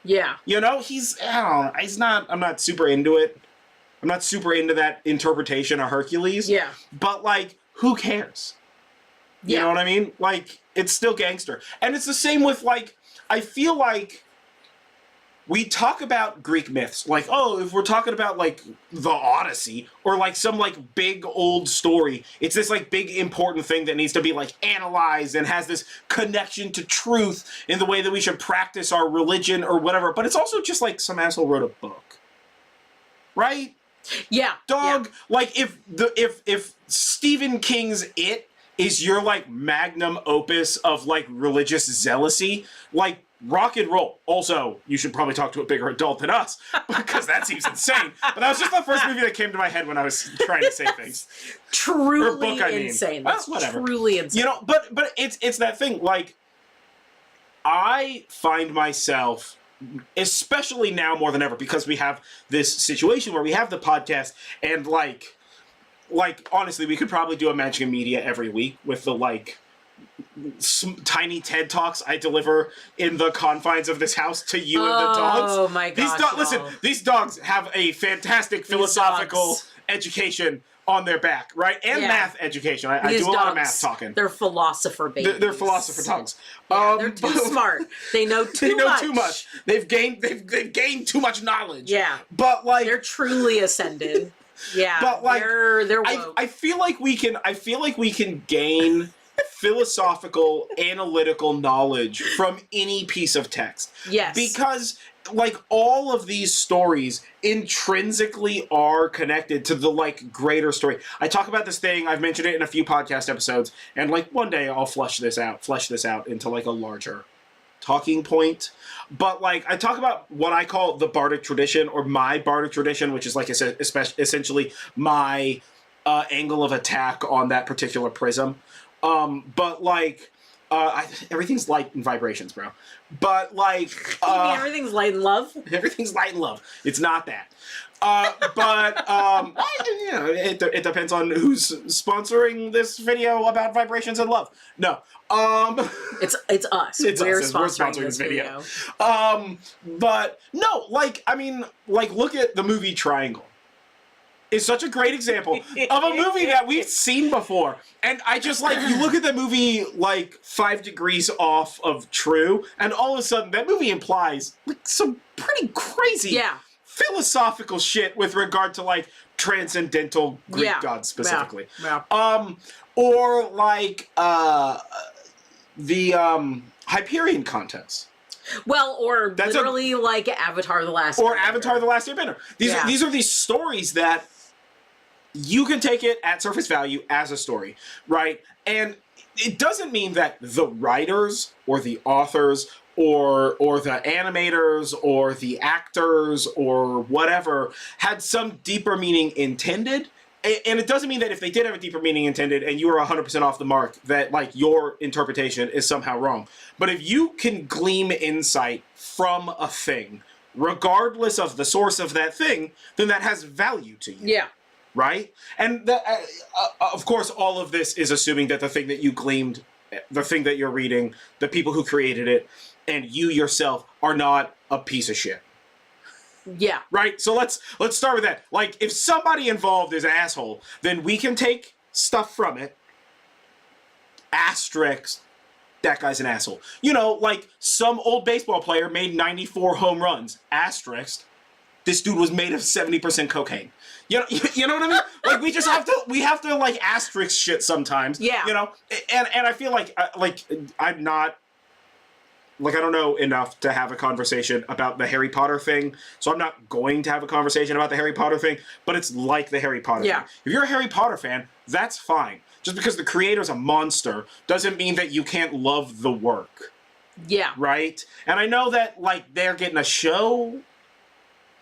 Yeah. You know? I'm not super into it. I'm not super into that interpretation of Hercules. Yeah. But, like, who cares? You know what I mean? Like, it's still gangster. And it's the same with, like, I feel like we talk about Greek myths. Like, oh, if we're talking about, like, the Odyssey or, like, some, like, big old story, it's this, like, big important thing that needs to be, like, analyzed and has this connection to truth in the way that we should practice our religion or whatever. But it's also just, like, some asshole wrote a book. Right? Yeah. Dog, like, if Stephen King's It is your, like, magnum opus of, like, religious zealousy, like, rock and roll. Also, you should probably talk to a bigger adult than us, because that seems insane. But that was just the first movie that came to my head when I was trying to say things. Truly insane. That's whatever. Truly insane. You know, but it's that thing, like, I find myself, especially now more than ever, because we have this situation where we have the podcast, and like honestly, we could probably do a Magic and Media every week with the, like, some tiny TED Talks I deliver in the confines of this house to you and the dogs. Oh my gosh. Listen, these dogs have a fantastic philosophical education on their back, right? And math education. I do a lot of math talking. They're philosopher babies. They're philosopher dogs. Yeah, they're too smart. They know too much. They know too much. They've gained too much knowledge. Yeah. But, like, they're truly ascended. Yeah. But, like, they're woke. I feel like we can gain philosophical, analytical knowledge from any piece of text. Yes. Because, like, all of these stories intrinsically are connected to the, like, greater story. I talk about this thing, I've mentioned it in a few podcast episodes, and, like, one day I'll flesh this out into, like, a larger talking point. But, like, I talk about what I call the bardic tradition, or my bardic tradition, which is, like, essentially my angle of attack on that particular prism. But, like, everything's light and vibrations, bro. But, like, you mean everything's light and love? Everything's light and love. It's not that. You know, it depends on who's sponsoring this video about vibrations and love. No. It's us. We're sponsoring this video. But no, like, I mean, like, look at the movie Triangle. It's such a great example of a movie that we've seen before. And I just, like, you look at the movie, like, 5 degrees off of true, and all of a sudden that movie implies, like, some pretty crazy philosophical shit with regard to like transcendental Greek gods specifically. Or like the Hyperion contest. Well, or that's literally like Avatar: The Last Airbender. Or Avatar: The Last Airbender. These are these stories that you can take it at surface value as a story, right? And it doesn't mean that the writers or the authors or the animators or the actors or whatever had some deeper meaning intended. And it doesn't mean that if they did have a deeper meaning intended and you were 100% off the mark, that like your interpretation is somehow wrong. But if you can glean insight from a thing, regardless of the source of that thing, then that has value to you. Yeah. Right? And of course, all of this is assuming that the thing that you gleaned, the thing that you're reading, the people who created it, and you yourself are not a piece of shit. Yeah. Right? So let's start with that. Like, if somebody involved is an asshole, then we can take stuff from it. Asterisk, that guy's an asshole. You know, like some old baseball player made 94 home runs. Asterisk, this dude was made of 70% cocaine. You know what I mean? Like, we have to like asterisk shit sometimes. Yeah. You know, and I feel like I'm not, like, I don't know enough to have a conversation about the Harry Potter thing, so I'm not going to have a conversation about the Harry Potter thing, but it's like the Harry Potter thing. If you're a Harry Potter fan, that's fine. Just because the creator's a monster doesn't mean that you can't love the work. Yeah. Right? And I know that, like, they're getting a show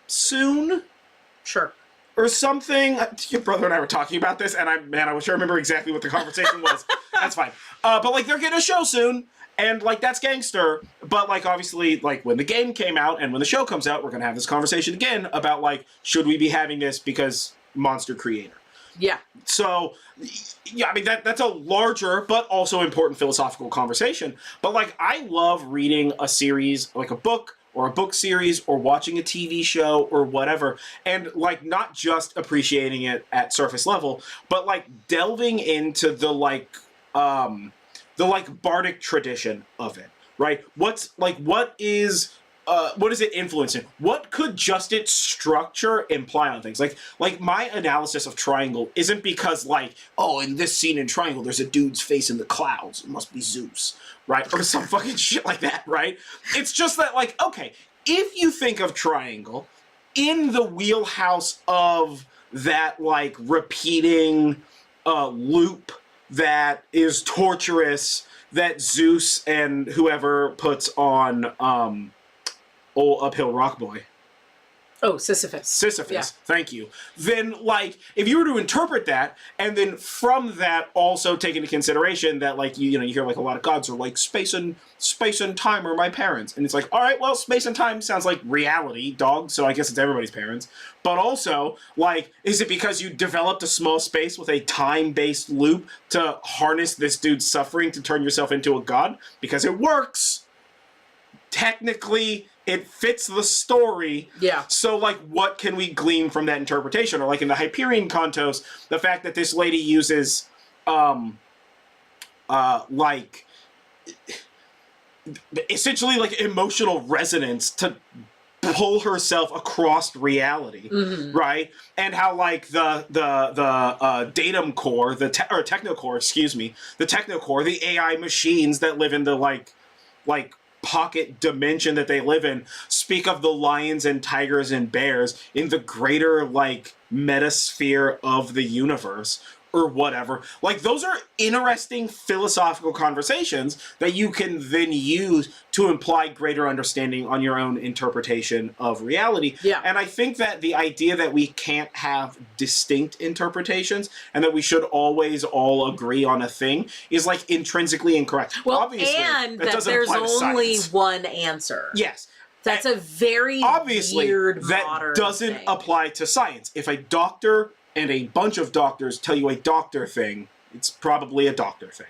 soon? Sure. Or something. Your brother and I were talking about this, and I wish I remember exactly what the conversation was. That's fine. But, like, they're getting a show soon, and, like, that's gangster. But, like, obviously, like, when the game came out and when the show comes out, we're going to have this conversation again about, like, should we be having this because monster creator? Yeah. So, yeah, I mean, that's a larger but also important philosophical conversation. But, like, I love reading a series, like a book, or a book series, or watching a TV show, or whatever, and, like, not just appreciating it at surface level, but, like, delving into the bardic tradition of it, right? What is it influencing? What could just its structure imply on things? Like my analysis of Triangle isn't because, like, oh, in this scene in Triangle, there's a dude's face in the clouds. It must be Zeus, right? Or some fucking shit like that, right? It's just that, like, okay, if you think of Triangle in the wheelhouse of that, like, repeating loop that is torturous, that Zeus and whoever puts on old Uphill Rock Boy. Oh, Sisyphus. Sisyphus, yeah. Thank you. Then, like, if you were to interpret that, and then from that also take into consideration that, like, you hear, like, a lot of gods are like, space and time are my parents. And it's like, all right, well, space and time sounds like reality, dog, so I guess it's everybody's parents. But also, like, is it because you developed a small space with a time-based loop to harness this dude's suffering to turn yourself into a god? Because it works. Technically, it fits the story. Yeah. So, like, what can we glean from that interpretation? Or, like, in the Hyperion Contos, the fact that this lady uses, like, essentially, like, emotional resonance to pull herself across reality, right? And how, like, the datum core, or technocore, excuse me, the technocore, the AI machines that live in the, like pocket dimension that they live in, speak of the lions and tigers and bears in the greater, like, metasphere of the universe, or whatever. Like, those are interesting philosophical conversations that you can then use to imply greater understanding on your own interpretation of reality. Yeah. And I think that the idea that we can't have distinct interpretations and that we should always all agree on a thing is, like, intrinsically incorrect. Well, obviously, and that there's only one answer. Yes. That's a very weird that doesn't thing. Apply to science. If a doctor and a bunch of doctors tell you a doctor thing, it's probably a doctor thing.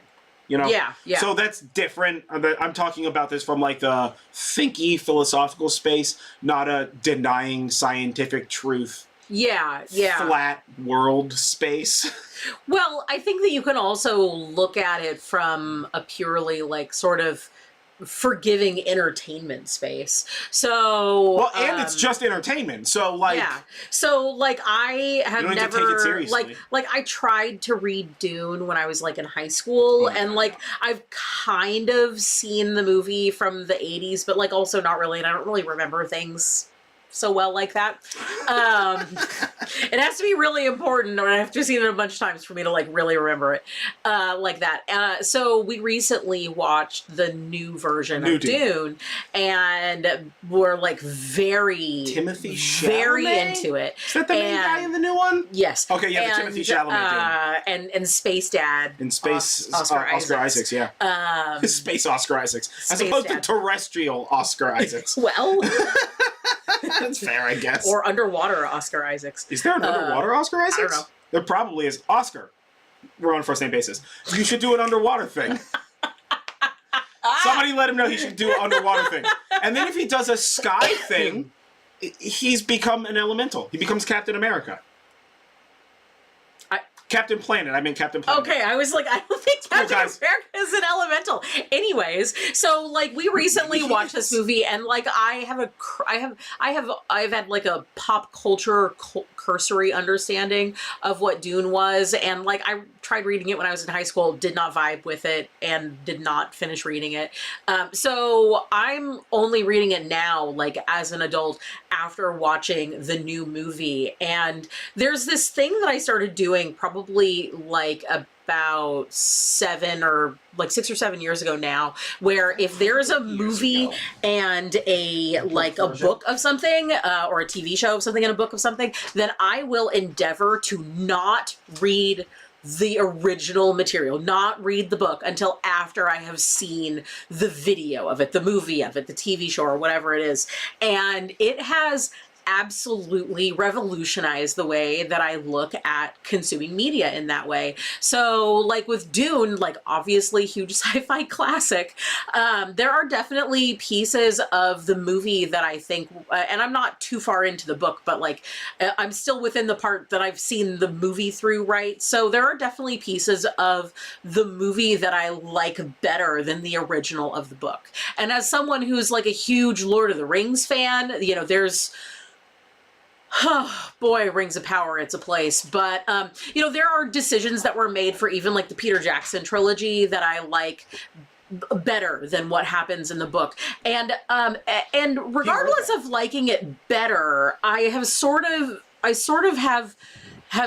You know? Yeah, yeah. So that's different. I'm talking about this from, like, the thinky philosophical space, not a denying scientific truth. Yeah. Flat world space. Well, I think that you can also look at it from a purely, like, sort of forgiving entertainment space. So well, and it's just entertainment. So like, yeah. So like I have you don't never have to take it seriously. like I tried to read Dune when I was like in high school, and like I've kind of seen the movie from the 80s, but like also not really, and I don't really remember things so well like that. It has to be really important, or I have to have seen it a bunch of times for me to like really remember it like that. So we recently watched the new version of Dune, and we're like very into it. Is that the main guy in the new one? Yes. Okay, yeah, the Timothée Chalamet and Space Dad. In Space Oscar Isaacs, yeah. Space Oscar Isaacs. As opposed to terrestrial Oscar Isaacs. Well... That's fair, I guess. Or underwater Oscar Isaacs. Is there an underwater Oscar Isaacs? I don't know. There probably is. Oscar. We're on a first name basis. You should do an underwater thing. Somebody let him know he should do an underwater thing. And then if he does a sky thing, he's become an elemental. He becomes Captain America. Captain Planet. I mean Captain Planet. Okay, I was like, I don't think Captain America is an elemental. Anyways, so like we recently watched this movie, and like I've had like a pop culture cursory understanding of what Dune was, and like I tried reading it when I was in high school, did not vibe with it, and did not finish reading it. So I'm only reading it now, like as an adult, after watching the new movie. And there's this thing that I started doing probably like about 6 or 7 years ago now, where if there's a movie and a book of something, or a TV show of something and a book of something, then I will endeavor to not read the original material, not read the book until after I have seen the video of it, the movie of it, the TV show, or whatever it is. And it has absolutely revolutionized the way that I look at consuming media in that way. So like with Dune, like obviously huge sci-fi classic, there are definitely pieces of the movie that I think, and I'm not too far into the book, but like I'm still within the part that I've seen the movie through, right? So there are definitely pieces of the movie that I like better than the original of the book. And as someone who's like a huge Lord of the Rings fan, you know, there's oh boy, Rings of Power, it's a place. But, you know, there are decisions that were made for even like the Peter Jackson trilogy that I like better than what happens in the book. And regardless of liking it better, I sort of have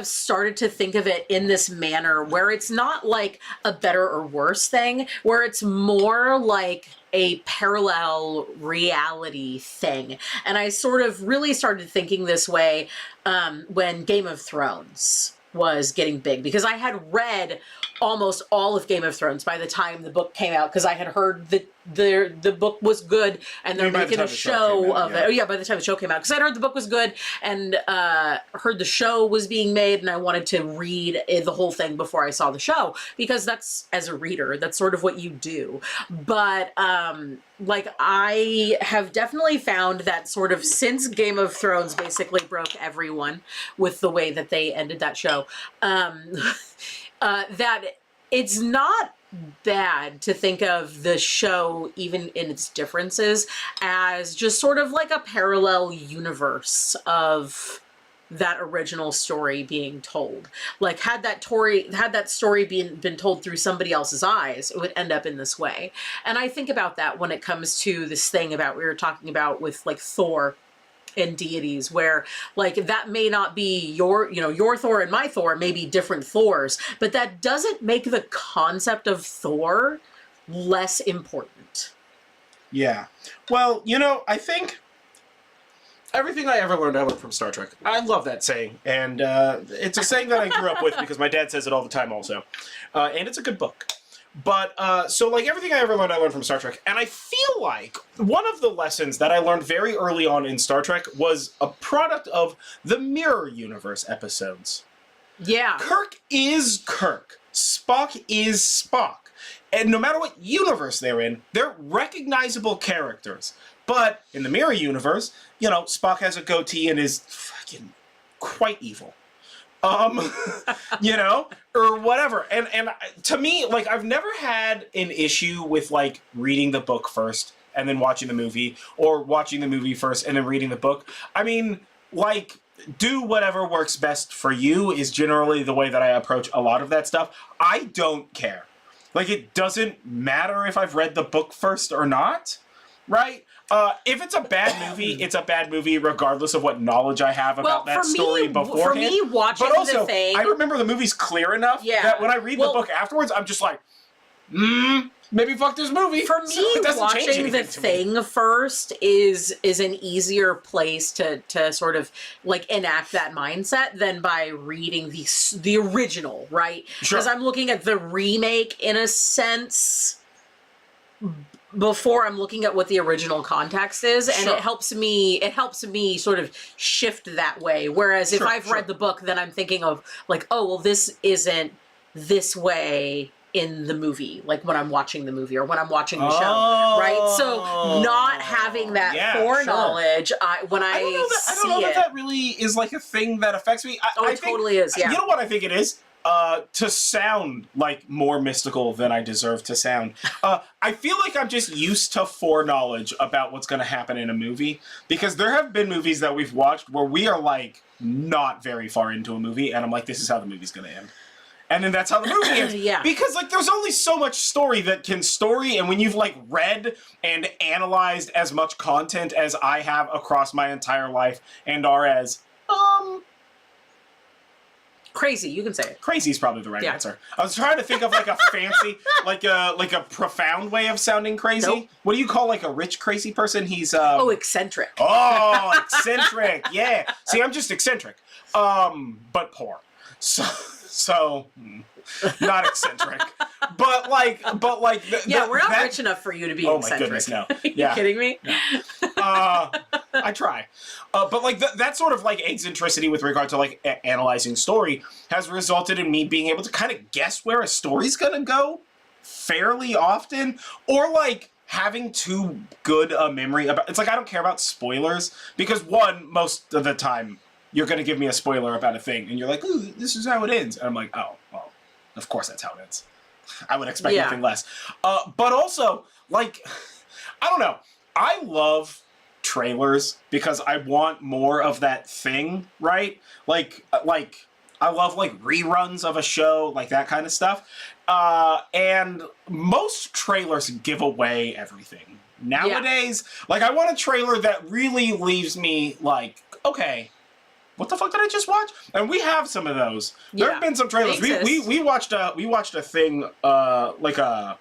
started to think of it in this manner where it's not like a better or worse thing, where it's more like a parallel reality thing. And I sort of really started thinking this way when Game of Thrones was getting big, because I had read almost all of Game of Thrones by the time the book came out, because I had heard that the book was good and they're making a show of it. Oh yeah, by the time the show came out, because I'd heard the book was good and heard the show was being made, and I wanted to read the whole thing before I saw the show, because that's, as a reader, that's sort of what you do. But like I have definitely found that sort of since Game of Thrones basically broke everyone with the way that they ended that show, that it's not bad to think of the show, even in its differences, as just sort of like a parallel universe of that original story being told. Like had that story been told through somebody else's eyes, it would end up in this way. And I think about that when it comes to this thing about we were talking about with like Thor and deities, where like that may not be your Thor and my Thor may be different Thors, but that doesn't make the concept of Thor less important. Yeah. Well, you know, I think everything I ever learned from Star Trek. I love that saying, and it's a saying that I grew up with because my dad says it all the time also, and it's a good book. But, so, like, everything I learned from Star Trek. And I feel like one of the lessons that I learned very early on in Star Trek was a product of the Mirror Universe episodes. Yeah. Kirk is Kirk. Spock is Spock. And no matter what universe they're in, they're recognizable characters. But in the Mirror Universe, you know, Spock has a goatee and is fucking quite evil. you know, or whatever. And to me, like, I've never had an issue with, like, reading the book first and then watching the movie, or watching the movie first and then reading the book. I mean, like, do whatever works best for you is generally the way that I approach a lot of that stuff. I don't care. Like, it doesn't matter if I've read the book first or not, right? If it's a bad movie, it's a bad movie regardless of what knowledge I have about that story beforehand. For me, watching but also, the thing... I remember the movie's clear enough that when I read the book afterwards, I'm just like, maybe fuck this movie. For me, watching the thing first is an easier place to sort of, like, enact that mindset than by reading the original, right? Because I'm looking at the remake in a sense before I'm looking at what the original context is, and it helps me sort of shift that way. Whereas if I've read the book, then I'm thinking of, like, oh, well, this isn't this way in the movie, like when I'm watching the movie or when I'm watching the show, right? So not having that foreknowledge, I don't know that that really is like a thing that affects me. It totally is, yeah. You know what I think it is? To sound like more mystical than I deserve to sound. I feel like I'm just used to foreknowledge about what's going to happen in a movie, because there have been movies that we've watched where we are like not very far into a movie and I'm like, this is how the movie's going to end. And then that's how the movie ends. Yeah. Because, like, there's only so much story that can story, and when you've, like, read and analyzed as much content as I have across my entire life and are as, crazy, you can say it. Crazy is probably the right answer. I was trying to think of, like, a fancy, like a profound way of sounding crazy. Nope. What do you call, like, a rich crazy person? He's, eccentric. Oh, eccentric, yeah. See, I'm just eccentric, but poor. So, not eccentric, but like, we're not rich enough for you to be eccentric. Oh my goodness, no. You kidding me? No. I try, but like that sort of like eccentricity with regard to like analyzing story has resulted in me being able to kind of guess where a story's gonna go fairly often, or like having too good a memory about. It's like I don't care about spoilers because one, most of the time, you're going to give me a spoiler about a thing, and you're like, ooh, this is how it ends. And I'm like, oh, well, of course that's how it ends. I would expect nothing less. But also, like, I don't know. I love trailers because I want more of that thing, right? Like I love, like, reruns of a show, like that kind of stuff. And most trailers give away everything. Nowadays, like, I want a trailer that really leaves me like, okay, what the fuck did I just watch? And we have some of those. There have been some trailers. We watched a thing like a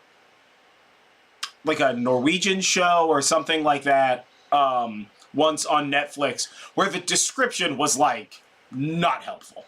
Norwegian show or something like that once on Netflix, where the description was like not helpful.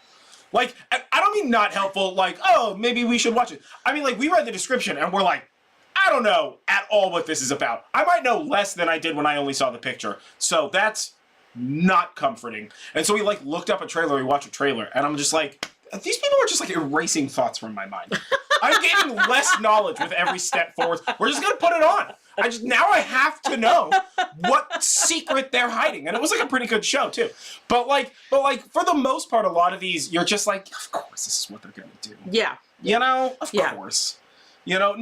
Like, I don't mean not helpful like, oh, maybe we should watch it. I mean, like, we read the description and we're like, I don't know at all what this is about. I might know less than I did when I only saw the picture. So that's not comforting. And so we like looked up a trailer, we watched a trailer, and I'm just like, these people are just like erasing thoughts from my mind. I'm gaining less knowledge with every step forward. We're just gonna put it on. Now I have to know what secret they're hiding. And it was like a pretty good show too. But like for the most part, a lot of these, you're just like, of course this is what they're gonna do. Yeah. You know? Of course. You know,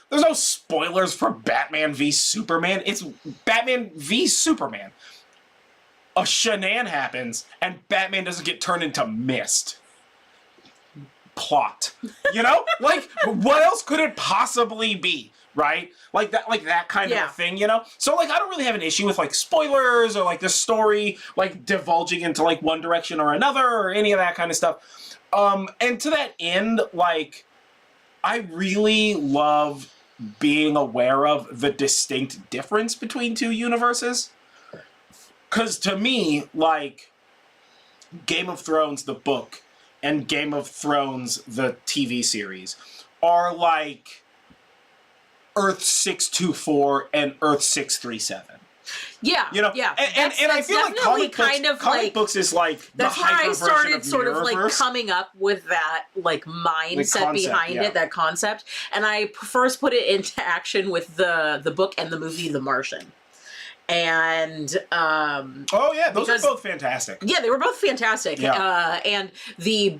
there's no spoilers for Batman v Superman. It's Batman v Superman. A shenan happens, and Batman doesn't get turned into mist. Plot. You know? Like, what else could it possibly be? Right? Like that kind of a thing, you know? So, like, I don't really have an issue with, like, spoilers or, like, the story, like, divulging into, like, one direction or another or any of that kind of stuff. And to that end, like, I really love being aware of the distinct difference between two universes. Because to me, like, Game of Thrones, the book, and Game of Thrones, the TV series, are like Earth 624 and Earth 637. Yeah, you know, yeah, and I feel like comic books is like the hyper version of Mirrorverse. That's where I started sort of like coming up with that like mindset behind it, that concept, and I first put it into action with the book and the movie The Martian. and oh yeah, those are both fantastic. Yeah, they were both fantastic. Yeah. And the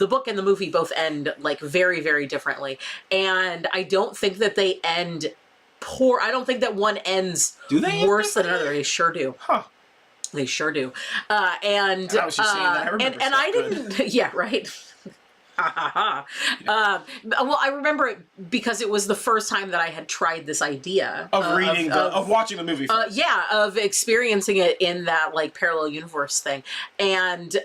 book and the movie both end like very, very differently. And I don't think that they end poor. I don't think that one ends worse than another. They sure do. Huh. They sure do. And I was just saying that. I remember and I didn't. Yeah, right. Well, I remember it because it was the first time that I had tried this idea of watching the movie first. Of experiencing it in that like parallel universe thing, and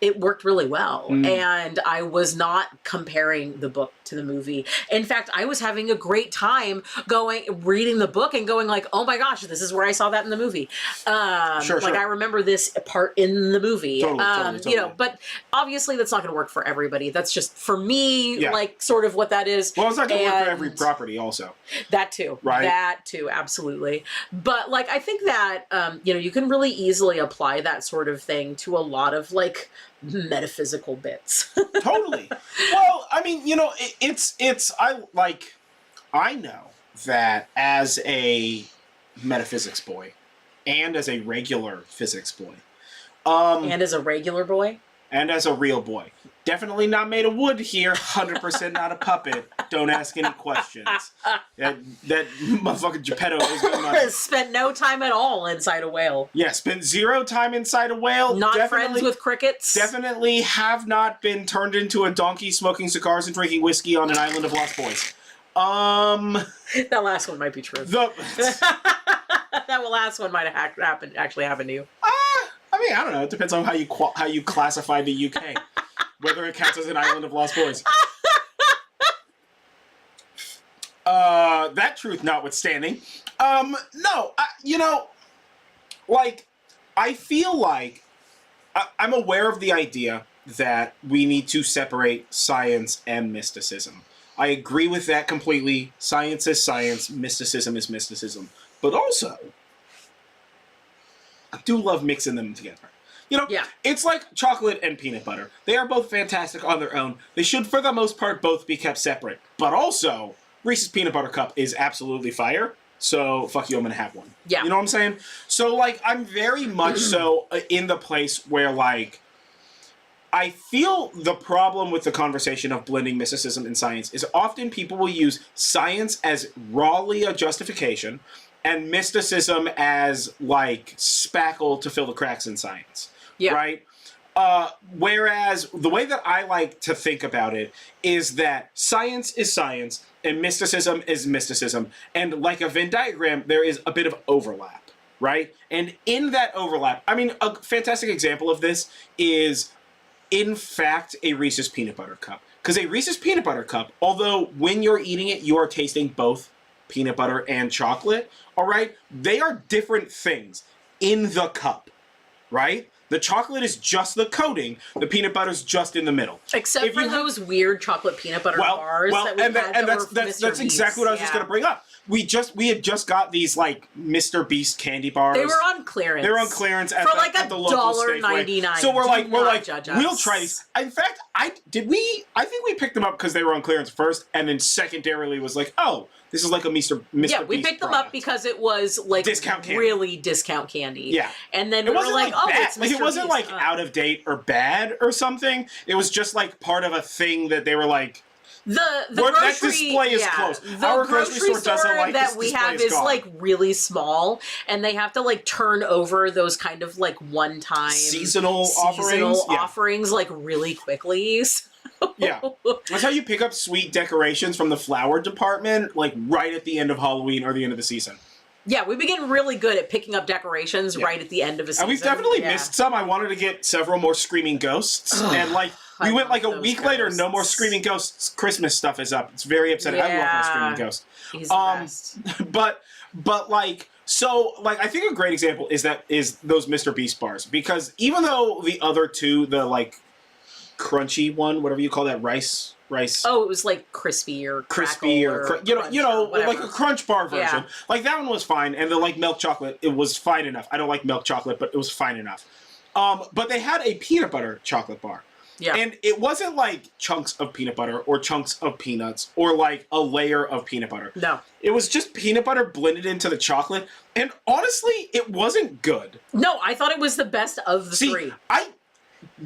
it worked really well. And I was not comparing the book to the movie. In fact, I was having a great time reading the book and going like, oh my gosh, this is where I saw that in the movie. Sure. I remember this part in the movie. Totally. You know, but obviously that's not going to work for everybody. That's just for me, like sort of what that is. Well, it's not going to work for every property also. That too. Right. That too. Absolutely. But like, I think that, you know, you can really easily apply that sort of thing to a lot of like metaphysical bits. Totally. Well, I mean, you know, I know that as a metaphysics boy and as a regular physics boy. And as a regular boy? And as a real boy. Definitely not made of wood here. 100% not a puppet. Don't ask any questions. That motherfucking Geppetto is going on. Spent no time at all inside a whale. Yeah, spent 0 time inside a whale. Not friends with crickets. Definitely have not been turned into a donkey smoking cigars and drinking whiskey on an island of lost boys. That last one might be true. That last one might have actually happened to you. I mean, I don't know. It depends on how you classify the UK. Whether it counts as an island of lost boys. That truth notwithstanding. No, you know, like, I feel like I'm aware of the idea that we need to separate science and mysticism. I agree with that completely. Science is science, mysticism is mysticism. But also, I do love mixing them together. You know, It's like chocolate and peanut butter. They are both fantastic on their own. They should, for the most part, both be kept separate. But also, Reese's Peanut Butter Cup is absolutely fire. So, fuck you, I'm going to have one. Yeah. You know what I'm saying? So, like, I'm very much so in the place where, like, I feel the problem with the conversation of blending mysticism and science is often people will use science as rawly a justification and mysticism as, like, spackle to fill the cracks in science. Yeah. Right? Whereas the way that I like to think about it is that science is science and mysticism is mysticism. And like a Venn diagram, there is a bit of overlap, right? And in that overlap, I mean, a fantastic example of this is, in fact, a Reese's Peanut Butter Cup. Because a Reese's Peanut Butter Cup, although when you're eating it, you are tasting both peanut butter and chocolate, all right? They are different things in the cup, right? The chocolate is just the coating. The peanut butter's just in the middle. Except for those weird chocolate peanut butter bars that we had that's exactly what I was just going to bring up. We had just got these like Mr. Beast candy bars. They were on clearance. They were on clearance at the local $1.99. So we're like, we'll try these. In fact, I think we picked them up because they were on clearance first, and then secondarily was like, oh, this is like a Mr. Beast. Yeah, we picked them up because it was like really discount candy. Yeah, and then we were like, oh, it's Mr. Like it wasn't Beast. like out of date or bad or something. It was just like part of a thing that they were like. The that display is closed. Our grocery store doesn't like that we have is like really small, and they have to like turn over those kind of like one-time seasonal offerings like really quickly. Yeah, that's how you pick up sweet decorations from the flower department, like right at the end of Halloween or the end of the season. Yeah, we've been getting really good at picking up decorations right at the end of a season. And we've definitely missed some. I wanted to get several more Screaming Ghosts, and like. We went like a week later, no more Screaming Ghosts. Christmas stuff is up. It's very upsetting. I love my Screaming Ghost. He's the best. But like, so like, I think a great example is those Mr. Beast bars, because even though the other two, the like crunchy one, whatever you call that, rice. Oh, it was like crispy or you know, like a crunch bar version. Yeah. Like that one was fine, and the like milk chocolate, it was fine enough. I don't like milk chocolate, but it was fine enough. But they had a peanut butter chocolate bar. Yeah. And it wasn't like chunks of peanut butter or chunks of peanuts or like a layer of peanut butter. No. It was just peanut butter blended into the chocolate. And honestly, it wasn't good. No, I thought it was the best of the three. I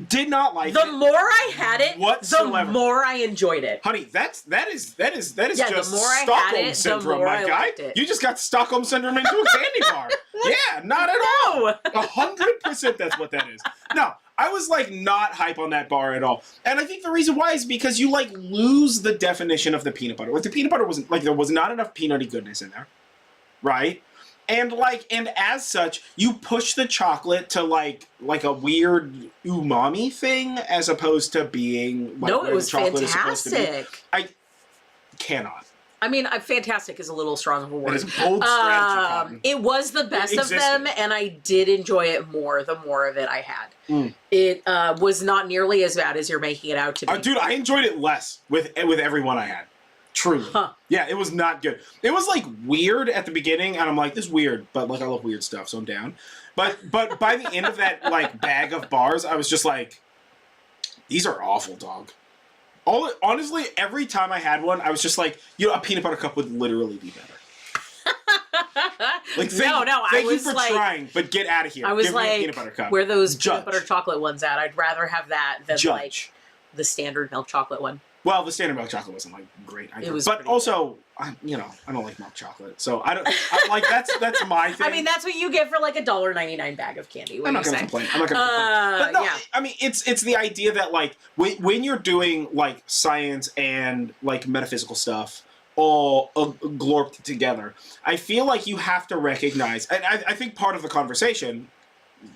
did not like the it. more I had it, whatsoever. the more I enjoyed it. Honey, that is Yeah, just the more I had Stockholm it, syndrome, the more my I guy. liked it. You just got Stockholm syndrome into a candy bar. Yeah, not at all. 100% that's what that is. No, I was like not hype on that bar at all. And I think the reason why is because you like lose the definition of the peanut butter. Like the peanut butter wasn't like there was not enough peanutty goodness in there. Right? And as such, you push the chocolate to like a weird umami thing as opposed to being like No, where it was the chocolate is supposed to be. fantastic. I cannot. I mean, fantastic is a little strong of a word. It is bold strategy, Cotton. It was the best of them, and I did enjoy it more the more of it I had. Mm. It was not nearly as bad as you're making it out to be. Dude, I enjoyed it less with every one I had. Truly. Huh. Yeah, it was not good. It was like weird at the beginning, and I'm like, this is weird, but like I love weird stuff, so I'm down. But by the end of that like bag of bars, I was just like, these are awful, dog. Honestly, every time I had one, I was just like, a peanut butter cup would literally be better. Like, thank you for trying, but get out of here. I was Give me a like, peanut butter cup. where are those Judge. peanut butter chocolate ones at? I'd rather have that than Judge. like the standard milk chocolate one. Well, the standard milk chocolate wasn't like great either. It was but pretty also, I don't like milk chocolate, so I don't like that's my thing. I mean, that's what you get for like $1.99 bag of candy. I'm not gonna complain. I'm not gonna complain. But no, yeah. I mean, it's the idea that like when you're doing like science and like metaphysical stuff all glorped together, I feel like you have to recognize, and I think part of the conversation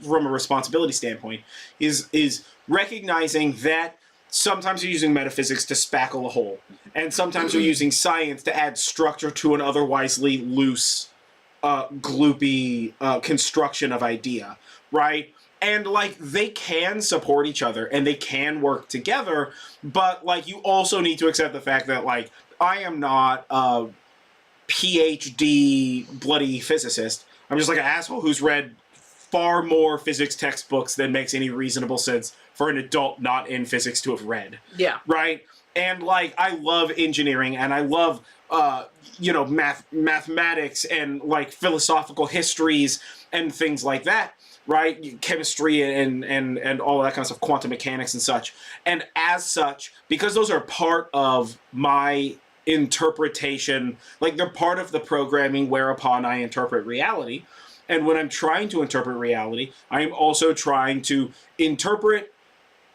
from a responsibility standpoint is recognizing that sometimes you're using metaphysics to spackle a hole, and sometimes you're using science to add structure to an otherwisely loose, gloopy construction of idea, right? And, like, they can support each other, and they can work together, but, like, you also need to accept the fact that, like, I am not a PhD bloody physicist. I'm just, like, an asshole who's read far more physics textbooks than makes any reasonable sense for an adult not in physics to have read. Yeah. Right? And, like, I love engineering, and I love, mathematics and, like, philosophical histories and things like that, right? Chemistry and all that kind of stuff, quantum mechanics and such. And as such, because those are part of my interpretation, like, they're part of the programming whereupon I interpret reality. And when I'm trying to interpret reality, I am also trying to interpret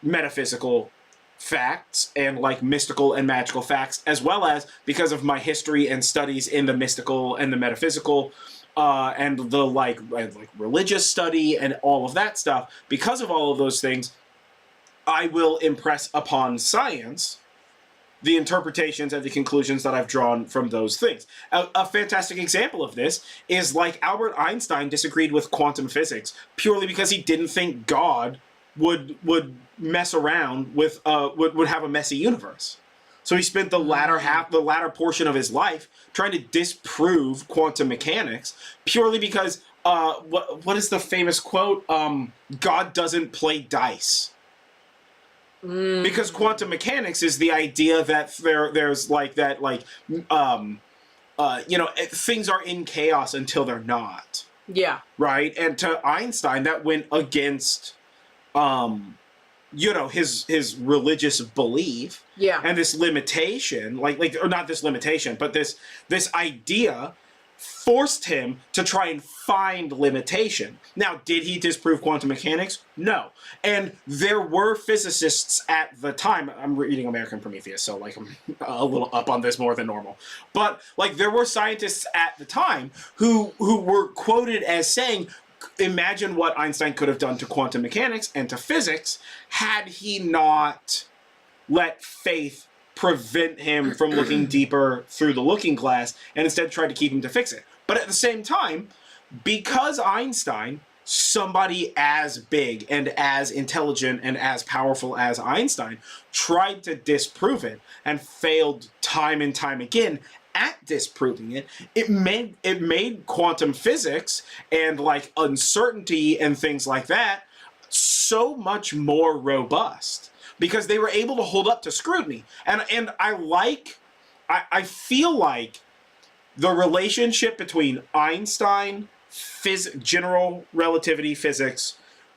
metaphysical facts and like mystical and magical facts, as well as, because of my history and studies in the mystical and the metaphysical and the like religious study and all of that stuff, because of all of those things, I will impress upon science the interpretations and the conclusions that I've drawn from those things. A fantastic example of this is like Albert Einstein disagreed with quantum physics purely because he didn't think God would mess around with would have a messy universe. So he spent the latter portion of his life trying to disprove quantum mechanics purely because what is the famous quote? God doesn't play dice. Because quantum mechanics is the idea that there's like that, like, things are in chaos until they're not. Yeah. Right? And to Einstein, that went against, his religious belief. Yeah. And this limitation, or not this limitation, but this idea forced him to try and find limitation. Now, did he disprove quantum mechanics? No. And there were physicists at the time. I'm reading American Prometheus, so like I'm a little up on this more than normal. But like there were scientists at the time who were quoted as saying, imagine what Einstein could have done to quantum mechanics and to physics had he not let faith prevent him from looking deeper through the looking glass and instead tried to keep him to fix it. But at the same time, because Einstein, somebody as big and as intelligent and as powerful as Einstein, tried to disprove it and failed time and time again at disproving it, it made quantum physics and like uncertainty and things like that so much more robust. because they were able to hold up to scrutiny. And I feel like the relationship between Einstein, general relativity physics,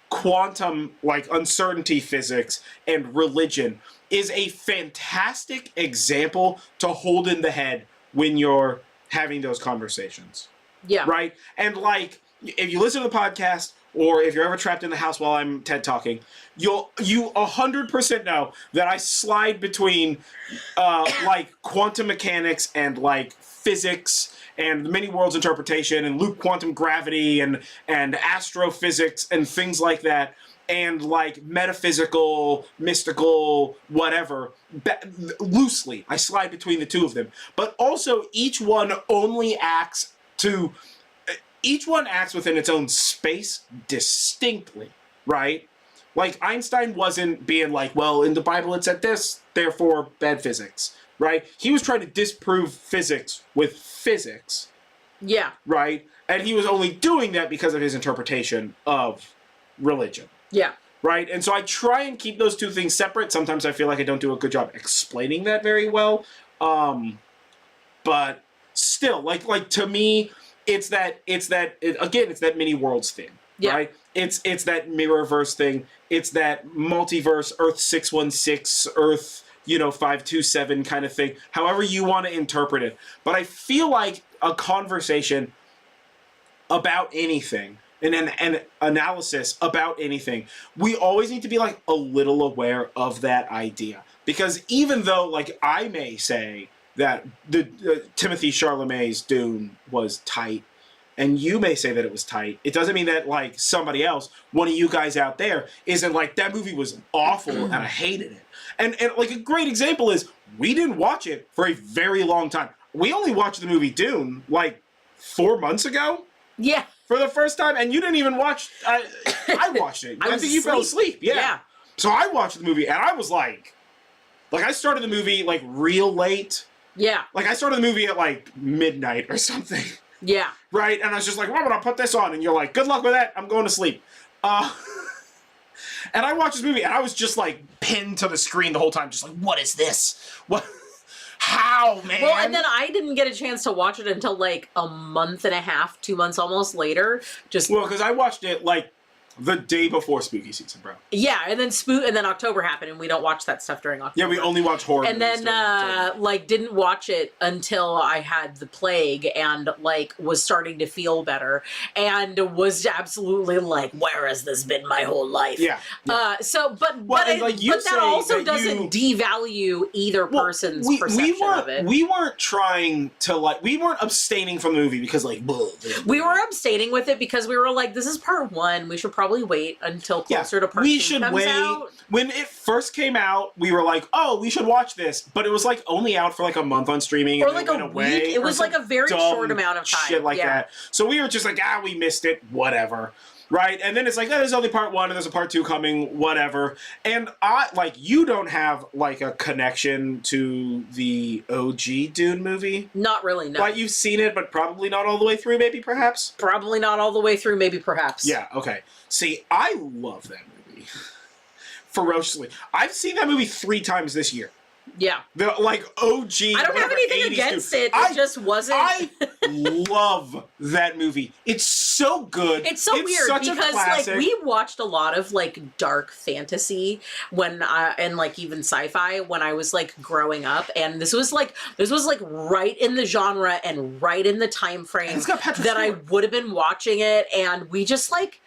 quantum, like uncertainty physics, and religion is a fantastic example to hold in the head when you're having those conversations. Yeah. Right? And like, if you listen to the podcast, or if you're ever trapped in the house while I'm TED talking, you 100% know that I slide between like quantum mechanics and like physics and the many worlds interpretation and loop quantum gravity and astrophysics and things like that, and like metaphysical, mystical, whatever. Loosely, I slide between the two of them. But also, each one acts within its own space distinctly, right? Like, Einstein wasn't being like, well, in the Bible it said this, therefore bad physics, right? He was trying to disprove physics with physics. Yeah. Right? And he was only doing that because of his interpretation of religion. Yeah. Right? And so I try and keep those two things separate. Sometimes I feel like I don't do a good job explaining that very well. But still, like to me, it's that mini worlds thing. Yeah. Right? It's that mirrorverse thing. It's that multiverse, Earth 616, Earth, 527 kind of thing. However you want to interpret it. But I feel like a conversation about anything, and an analysis about anything, we always need to be like a little aware of that idea. Because even though, like, I may say that the Timothy Chalamet's Dune was tight, and you may say that it was tight, it doesn't mean that, like, somebody else, one of you guys out there, isn't like, that movie was awful and I hated it. And like, a great example is, we didn't watch it for a very long time. We only watched the movie Dune, like, 4 months ago? Yeah. For the first time, and you didn't even watch... I watched it. I think you fell asleep. Yeah. So I watched the movie, and I was like... Like, I started the movie, like, real late. Yeah. Like, I started the movie at, like, midnight or something. Yeah. Right? And I was just like, well, I'm gonna put this on. And you're like, good luck with that. I'm going to sleep. And I watched this movie, and I was just, like, pinned to the screen the whole time. Just like, what is this? What... How, man? Well, and then I didn't get a chance to watch it until, like, a month and a half, 2 months almost later. Well, because I watched it, like, the day before spooky season, bro. Yeah, and then October happened, and we don't watch that stuff during October. Yeah, we only watch horror. And then, like, didn't watch it until I had the plague and, like, was starting to feel better and was absolutely like, where has this been my whole life? Yeah. But that also doesn't devalue either person's perception of it. We weren't trying to, like, we weren't abstaining from the movie because, like, we were abstaining with it because we were like, this is part one. We should probably wait until closer to part 2 comes out. When it first came out, we were like, oh, we should watch this. But it was like only out for like a month on streaming. Or like a week. It was like a very short amount of time. Shit like that. So we were just like, we missed it. Whatever. Right? And then it's like, there's only part 1 and there's a part 2 coming. Whatever. And you don't have like a connection to the OG Dune movie? Not really, no. Like, you've seen it, but probably not all the way through, maybe, perhaps? Probably not all the way through, maybe, perhaps. Yeah, okay. See, I love that movie. Ferociously. I've seen that movie 3 times this year. Yeah. The, like, OG... I don't have anything against it. It just wasn't... I love that movie. It's so good. It's so weird because, like, we watched a lot of, like, dark fantasy and, like, even sci-fi when I was, like, growing up. And this was, like, right in the genre and right in the time frame that I would have been watching it. And we just, like...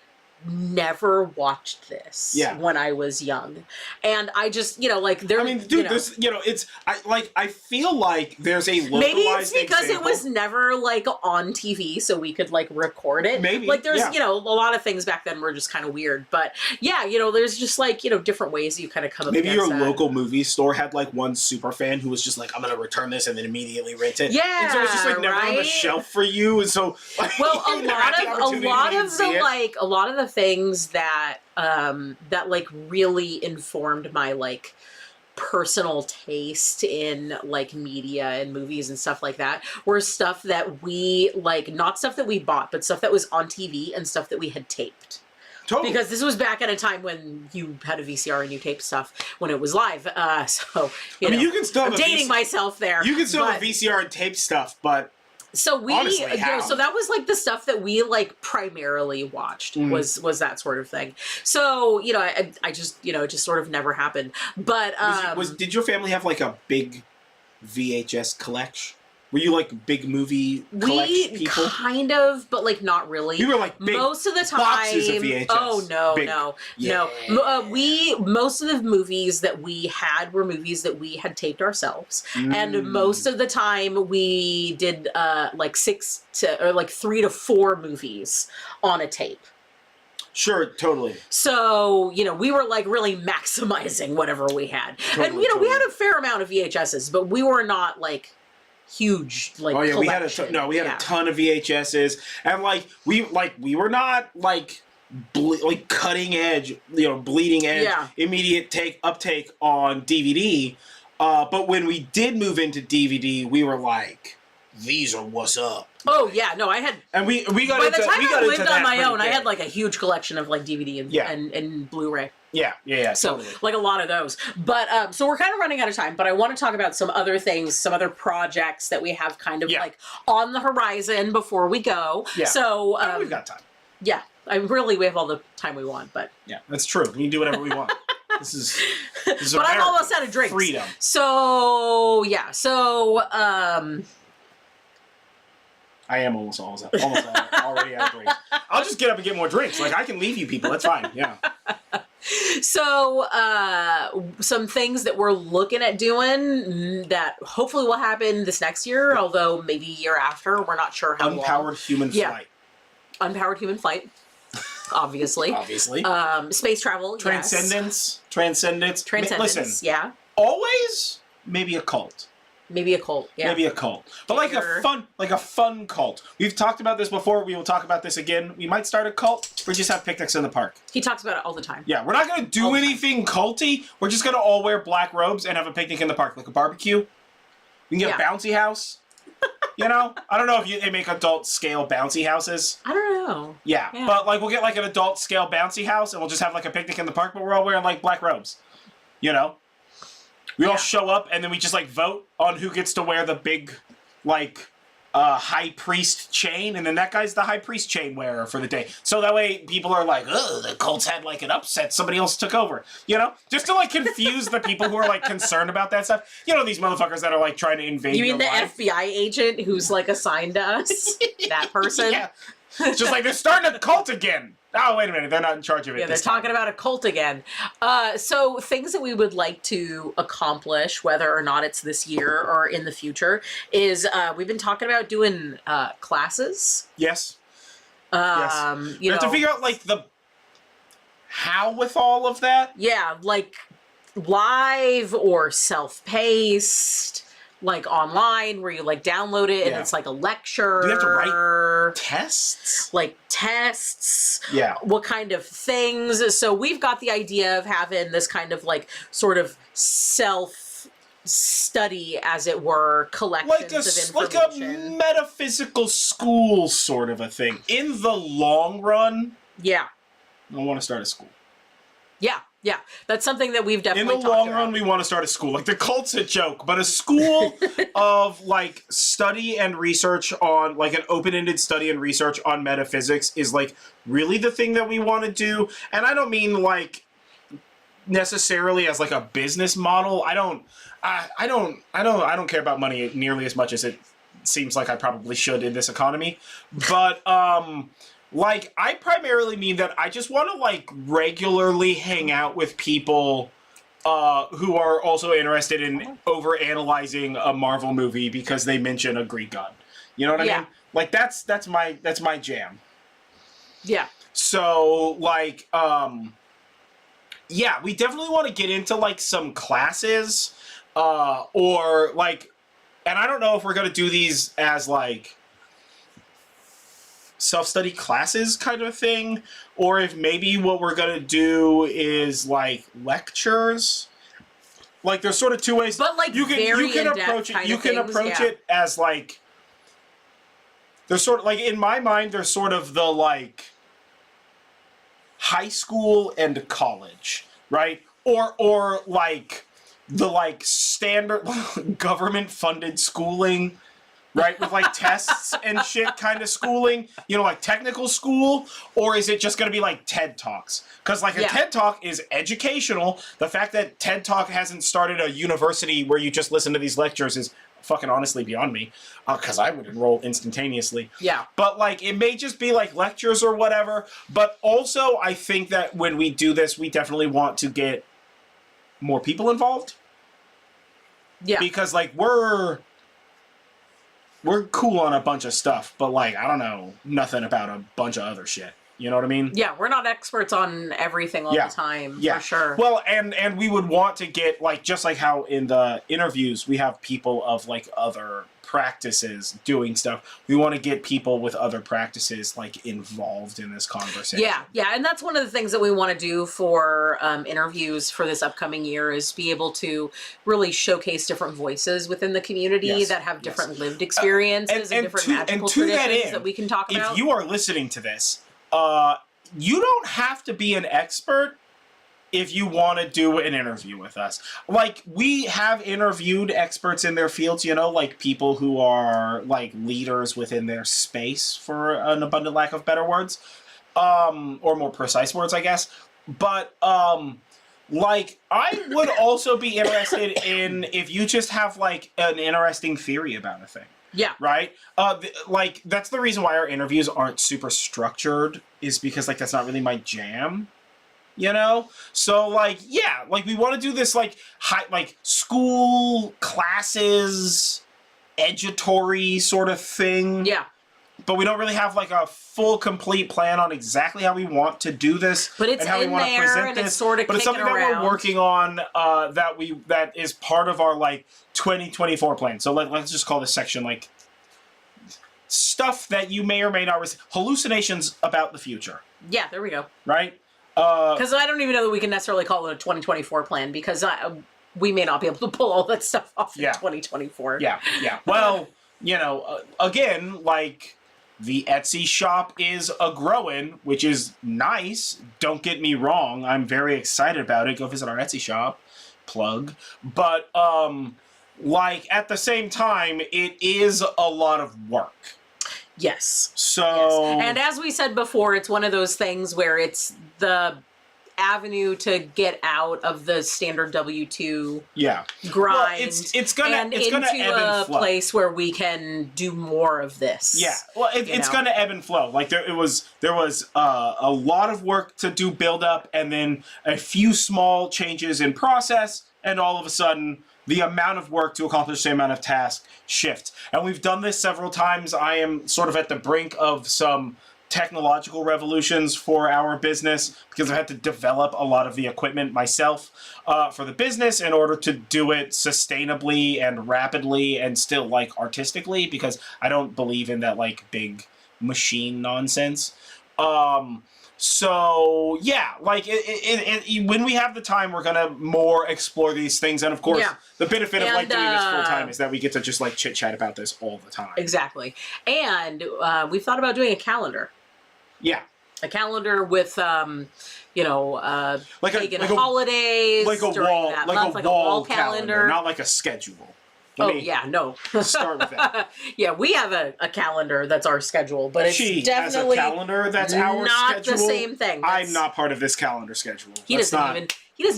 never watched this when I was young, and I just there. I mean, dude, this it's I feel like there's a localized maybe it's because example. It was never like on TV, so we could like record it. Maybe like there's a lot of things back then were just kind of weird, but there's just like different ways you kind of come up. Maybe your that. Local movie store had like one super fan who was just like, I'm gonna return this and then immediately rent it. Yeah, and so it's just like never on the shelf for you, and so well, a lot of the things that that like really informed my like personal taste in like media and movies and stuff like that were stuff that we like, not stuff that we bought, but stuff that was on TV and stuff that we had taped. Totally. Because this was back at a time when you had a VCR and you taped stuff when it was live. So, you can still I'm dating myself there. You can still have VCR and tape stuff, but so we, honestly, so that was like the stuff that we like primarily watched was that sort of thing. So, I just, it just sort of never happened. But, did your family have like a big VHS collection? Were you like big movie collection people? Kind of, but like not really. We were like big most of the time. Boxes of VHS. Oh no, big. no. Yeah. Most of the movies that we had were movies that we had taped ourselves, and most of the time we did like 3 to 4 movies on a tape. Sure, totally. So, we were like really maximizing whatever we had. And, we had a fair amount of VHSs, but we were not like huge, like, we had a ton of VHSs. And like, we were not like, cutting edge, bleeding edge, immediate uptake on DVD. But when we did move into DVD, we were like, these are what's up. Oh yeah, no, I had, and we got by the time I lived on my own, big. I had like a huge collection of like DVD and Blu-ray. Yeah. So totally. like a lot of those. But so we're kind of running out of time. But I want to talk about some other things, some other projects that we have kind of like on the horizon before we go. Yeah. So we've got time. Yeah, we have all the time we want. But yeah, that's true. We can do whatever we want. This is but America. I'm almost out of drinks. Freedom. So yeah. So I am almost already out of drinks. I'll just get up and get more drinks. Like, I can leave you people. That's fine. Yeah. So, some things that we're looking at doing that hopefully will happen this next year, although maybe year after. We're not sure how Unpowered human flight. Unpowered human flight. Obviously. Space travel. Transcendence. Yes. Transcendence. Listen. Yeah. Always maybe a cult. Maybe a cult, yeah. Maybe a cult. But like a fun cult. We've talked about this before. We will talk about this again. We might start a cult or just have picnics in the park. He talks about it all the time. Yeah, we're not going to do anything culty. We're just going to all wear black robes and have a picnic in the park. Like a barbecue. We can get a bouncy house. I don't know if they make adult scale bouncy houses. I don't know. Yeah, but like we'll get like an adult scale bouncy house and we'll just have like a picnic in the park, but we're all wearing like black robes. We all show up, and then we just, like, vote on who gets to wear the big, like, high priest chain, and then that guy's the high priest chain wearer for the day. So that way people are like, oh, the cult's had, like, an upset. Somebody else took over. Just to, like, confuse the people who are, like, concerned about that stuff. These motherfuckers that are, like, trying to invade You mean the life. FBI agent who's, like, assigned to us? That person? Yeah. It's just like, they're starting a cult again. Oh, wait a minute. They're not in charge of it. Yeah, they're talking about a cult again. So things that we would like to accomplish, whether or not it's this year or in the future, is we've been talking about doing classes. Yes. Yes. We have to figure out, like, the how with all of that. Yeah, like live or self-paced. Like online, where you like download it and it's like a lecture. Do you have to write tests? Like tests. Yeah. What kind of things? So we've got the idea of having this kind of like sort of self-study, as it were, collections of information. Like a metaphysical school sort of a thing. In the long run. Yeah. I want to start a school. Yeah, that's something that we've definitely talked about. In the long run, we want to start a school. Like, the cult's a joke, but a school of, like, study and research on, like, an open-ended study and research on metaphysics is, like, really the thing that we want to do. And I don't mean, like, necessarily as, like, a business model. I don't care about money nearly as much as it seems like I probably should in this economy. But, like, I primarily mean that I just want to, like, regularly hang out with people who are also interested in overanalyzing a Marvel movie because they mention a Greek god. You know what I mean? Like, that's my jam. Yeah. So, like, yeah, we definitely want to get into, like, some classes or, like, and I don't know if we're going to do these as, like, self-study classes kind of thing, or if maybe what we're gonna do is like lectures. Like, there's sort of two ways. But like, you can approach it. You can approach it as like, there's sort of like, in my mind, there's sort of the like high school and college, right? Or like the like standard government funded schooling, right? With like tests and shit kind of schooling, you know, like technical school, or is it just going to be like TED Talks? Because like a TED Talk is educational. The fact that TED Talk hasn't started a university where you just listen to these lectures is fucking honestly beyond me, because I would enroll instantaneously. Yeah. But like it may just be like lectures or whatever. But also I think that when we do this, we definitely want to get more people involved. Yeah. Because like we're cool on a bunch of stuff, but like I don't know nothing about a bunch of other shit. You know what I mean? Yeah, we're not experts on everything all the time, for sure. Well, and we would want to get, like, just like how in the interviews we have people of, like, other practices doing stuff. We want to get people with other practices, like, involved in this conversation. Yeah, and that's one of the things that we want to do for interviews for this upcoming year is be able to really showcase different voices within the community that have different lived experiences and different magical traditions that we can talk about. If you are listening to this, you don't have to be an expert if you want to do an interview with us. Like, we have interviewed experts in their fields, you know, like people who are, like, leaders within their space, for an abundant lack of better words. Or more precise words, I guess. But, like, I would also be interested in if you just have, like, an interesting theory about a thing. Yeah. Right? Like, that's the reason why our interviews aren't super structured, is because, like, that's not really my jam, you know? So, like, yeah, like, we want to do this, like, school classes, edutory sort of thing. Yeah. But we don't really have, like, a full, complete plan on exactly how we want to do this. But it's and how we want to present this. It's sort of but it's something that we're working on that is part of our, like, 2024 plan. So let's just call this section, like, stuff that you may or may not receive. Hallucinations about the future. Yeah, there we go. Right? Because I don't even know that we can necessarily call it a 2024 plan, because we may not be able to pull all that stuff off in 2024. Yeah. Well, you know, again, like, the Etsy shop is a-growing, which is nice. Don't get me wrong. I'm very excited about it. Go visit our Etsy shop. Plug. But, like, at the same time, it is a lot of work. Yes. So... Yes. And as we said before, it's one of those things where it's the avenue to get out of the standard W-2 grind. Well, it's gonna ebb and flow. A place where we can do more of this. Yeah. Well, it's gonna ebb and flow. Like there was a lot of work to do build up, and then a few small changes in process, and all of a sudden the amount of work to accomplish the amount of task shifts. And we've done this several times. I am sort of at the brink of some technological revolutions for our business, because I've had to develop a lot of the equipment myself for the business in order to do it sustainably and rapidly and still, like, artistically, because I don't believe in that, like, big machine nonsense. So, yeah, like, when we have the time, we're gonna more explore these things, and of course, the benefit of, like, doing this full-time is that we get to just, like, chit-chat about this all the time. Exactly. And we've thought about doing a calendar. Yeah. A calendar with, you know, pagan holidays. Like a wall, like a wall calendar, not like a schedule. No. Start with that. Yeah, we have a calendar that's our schedule, but it's definitely has a calendar that's our not schedule. The same thing. I'm not part of this calendar schedule. He doesn't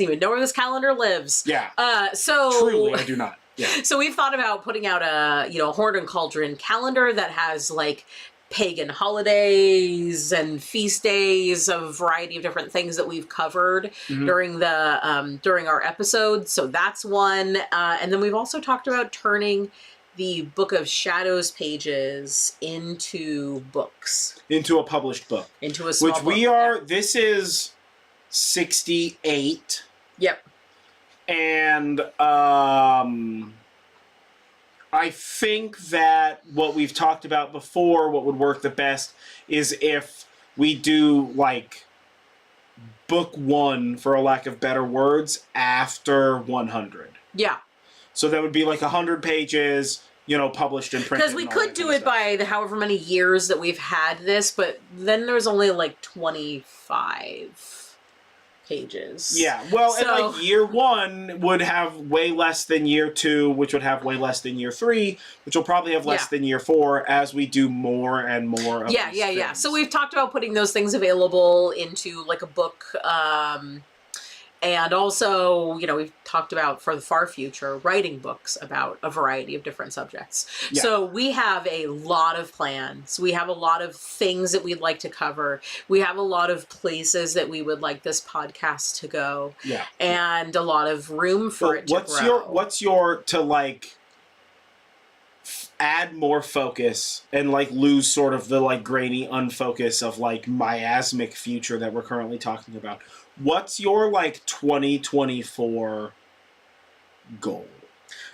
even know where this calendar lives. Yeah. So truly, I do not. Yeah. So we've thought about putting out a Horn and Cauldron calendar that has, like, pagan holidays and feast days, a variety of different things that we've covered during our episodes. So that's one. And then we've also talked about turning the Book of Shadows pages into books. Into a published book. Into a small book. Which we are, this is 68. Yep. And, I think that what we've talked about before, what would work the best, is if we do, like, book 1, for a lack of better words, after 100. Yeah. So that would be, like, 100 pages, published and printed. Because we could do it by the however many years that we've had this, but then there's only like 25 pages. Yeah, well, and like year 1 would have way less than year 2, which would have way less than year 3, which will probably have less than year 4 as we do more and more of these things. So we've talked about putting those things available into like a book, and also, we've talked about for the far future, writing books about a variety of different subjects. Yeah. So we have a lot of plans. We have a lot of things that we'd like to cover. We have a lot of places that we would like this podcast to go. Yeah. And a lot of room for it to grow. What's your, to like, add more focus and like lose sort of the like grainy unfocus of like miasmic future that we're currently talking about? What's your like 2024 goal?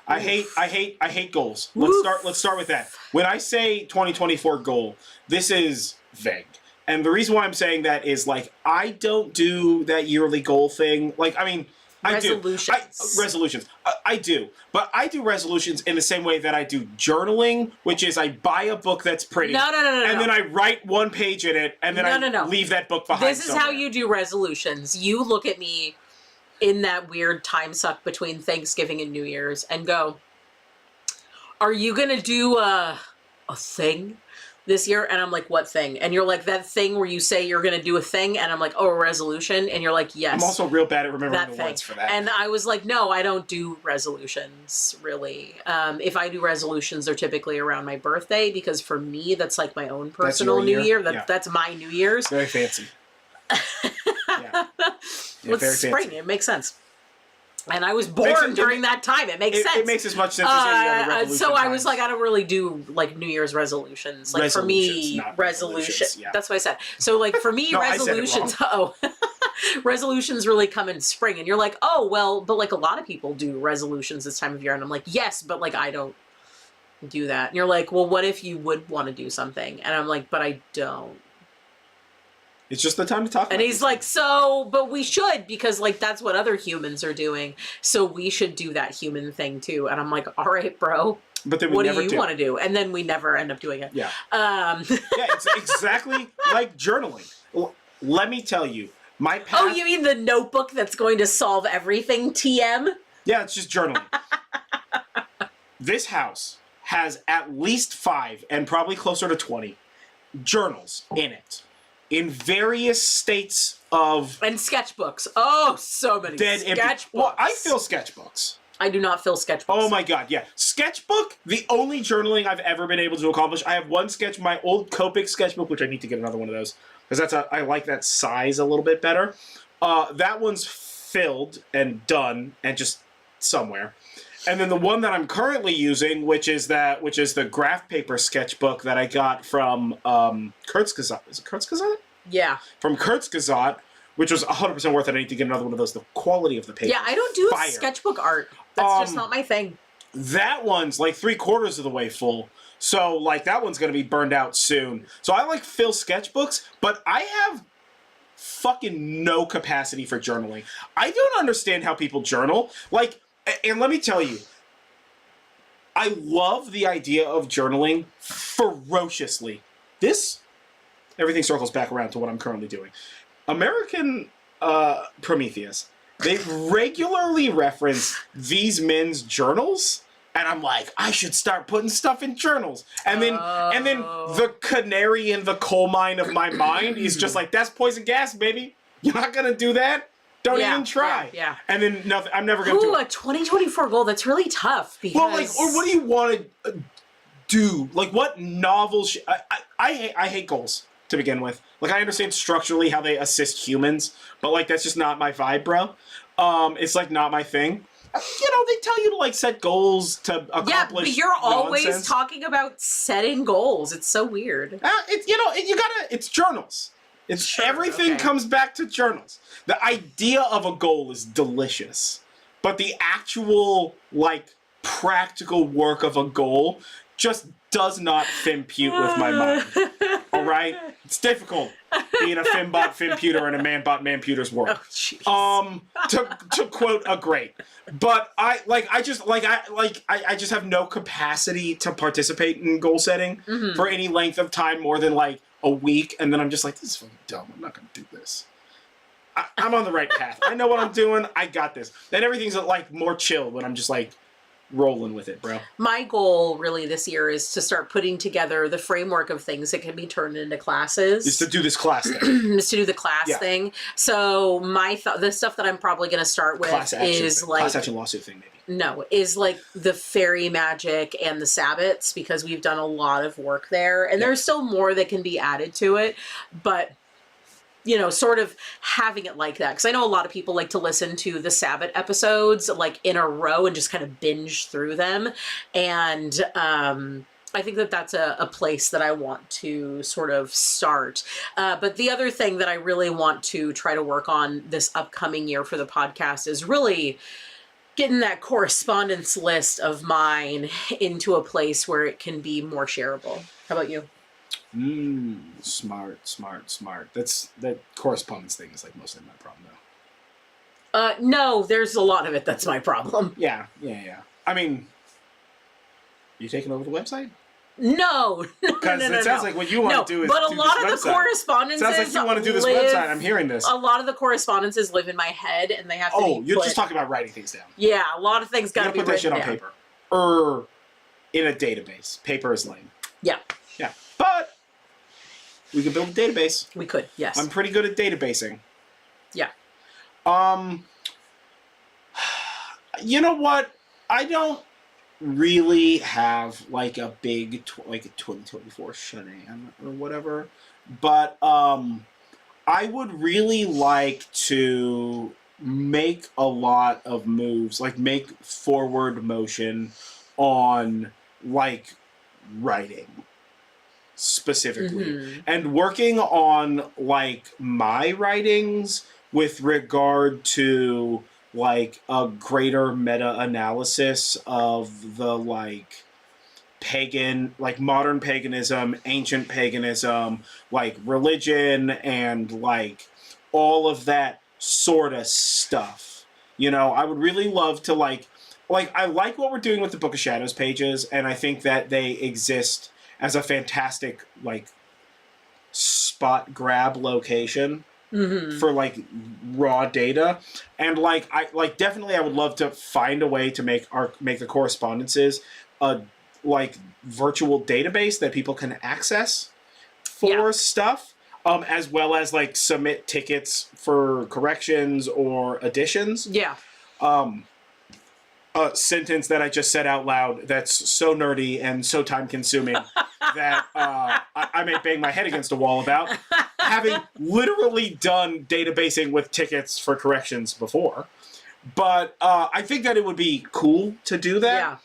I hate goals. Let's start with that. When I say 2024 goal, this is vague. And the reason why I'm saying that is like I don't do that yearly goal thing. Like, I mean, resolutions. I do. But I do resolutions in the same way that I do journaling, which is I buy a book that's pretty. No. And then I write one page in it, and then I leave that book behind. This is how you do resolutions. You look at me in that weird time suck between Thanksgiving and New Year's and go, are you going to do a thing this year? And I'm like, what thing? And you're like, that thing where you say you're going to do a thing. And I'm like, oh, a resolution. And you're like, yes. I'm also real bad at remembering the words for that. And I was like, no, I don't do resolutions, really. If I do resolutions, they're typically around my birthday, because for me, that's like my own personal New Year. That's my New Year's. Very fancy. Well, it's spring. Fancy. It makes sense. And I was born during that time. It makes sense. It makes as much sense as any other revolution. So I was like, I don't really do like New Year's resolutions. Like for me, resolutions. Yeah. That's what I said. So like for me, resolutions. Resolutions really come in spring, and you're like, oh well, but like a lot of people do resolutions this time of year, and I'm like, yes, but like I don't do that. And you're like, well, what if you would want to do something? And I'm like, but I don't. It's just the time to talk. And he's like, but we should, because like that's what other humans are doing. So we should do that human thing too. And I'm like, all right, bro. But then what do you want to do? And then we never end up doing it. Yeah. Yeah, it's exactly like journaling. Let me tell you, my path. Oh, you mean the notebook that's going to solve everything, TM? Yeah, it's just journaling. This house has at least 5 and probably closer to 20 journals in it. In various states of... And sketchbooks. Oh, so many sketchbooks. Well, I fill sketchbooks. I do not fill sketchbooks. Oh my god, yeah. Sketchbook, the only journaling I've ever been able to accomplish. I have one my old Copic sketchbook, which I need to get another one of those. Because I like that size a little bit better. That one's filled and done and just somewhere. And then the one that I'm currently using, which is the graph paper sketchbook that I got from Kurzgesagt. Is it Kurzgesagt? Yeah. From Kurzgesagt, which was 100% worth it. I need to get another one of those. The quality of the paper. Yeah, I don't do sketchbook art. That's just not my thing. That one's like 3/4 of the way full. So like that one's going to be burned out soon. So I like fill sketchbooks, but I have fucking no capacity for journaling. I don't understand how people journal. Like... And let me tell you, I love the idea of journaling ferociously. Everything circles back around to what I'm currently doing. American Prometheus, they regularly reference these men's journals, and I'm like, I should start putting stuff in journals. And then the canary in the coal mine of my mind is just like, that's poison gas, baby. You're not gonna do that. Don't even try. Yeah. And then nothing. I'm never going to do it. A 2024 goal. That's really tough. Because... Well, like, or what do you want to do? Like, what novels? I hate goals to begin with. Like, I understand structurally how they assist humans, but like that's just not my vibe, bro. It's like not my thing. They tell you to like set goals to accomplish. Yeah, but you're always talking about setting goals. It's so weird. It's journals. Everything comes back to journals. The idea of a goal is delicious, but the actual, like, practical work of a goal just does not compute with my mind. All right? It's difficult. being a Fimbot Fimputer and a Manbot Manputer's world. Oh, jeez. To quote a great. But I just have no capacity to participate in goal setting for any length of time more than like a week, and then I'm just like, this is fucking dumb. I'm not gonna do this. I'm on the right path. I know what I'm doing. I got this. Then everything's like more chill when I'm just like rolling with it, bro. My goal really this year is to start putting together the framework of things that can be turned into classes. Is to do this class thing. Is to do the class thing. So the stuff that I'm probably going to start with is like class action lawsuit thing, maybe. No, is like the fairy magic and the sabbats, because we've done a lot of work there, and there's still more that can be added to it, but you know, sort of having it like that. Because I know a lot of people like to listen to the Sabbath episodes like in a row and just kind of binge through them. And I think that that's a place that I want to sort of start. But the other thing that I really want to try to work on this upcoming year for the podcast is really getting that correspondence list of mine into a place where it can be more shareable. How about you? Smart. That correspondence thing is like mostly my problem though. No, there's a lot of it that's my problem. Yeah. I mean, you taking over the website? No. Because it sounds like what you want to do is but a do lot this of the website. correspondences Sounds like you want to do this website. I'm hearing this. A lot of the correspondences live in my head, and they have to Oh, be you're put, just talking about writing things down. Yeah, a lot of things got to be put that shit on down. paper. Or in a database. Paper is lame. Yeah. But we could build a database. We could, yes. I'm pretty good at databasing. Yeah. You know what? I don't really have like a big like a 2024 Shannon or whatever, but I would really like to make a lot of moves, like make forward motion on like writing specifically, and working on like my writings with regard to like a greater meta-analysis of the like pagan, like modern paganism, ancient paganism, like religion, and like all of that sort of stuff. You know, I would really love to like I like what we're doing with the Book of Shadows pages, and I think that they exist as a fantastic like spot grab location for like raw data, and like I definitely I would love to find a way to make the correspondences a like virtual database that people can access for stuff, as well as like submit tickets for corrections or additions. A sentence that I just said out loud that's so nerdy and so time consuming that I may bang my head against a wall about, having literally done databasing with tickets for corrections before. But I think that it would be cool to do that.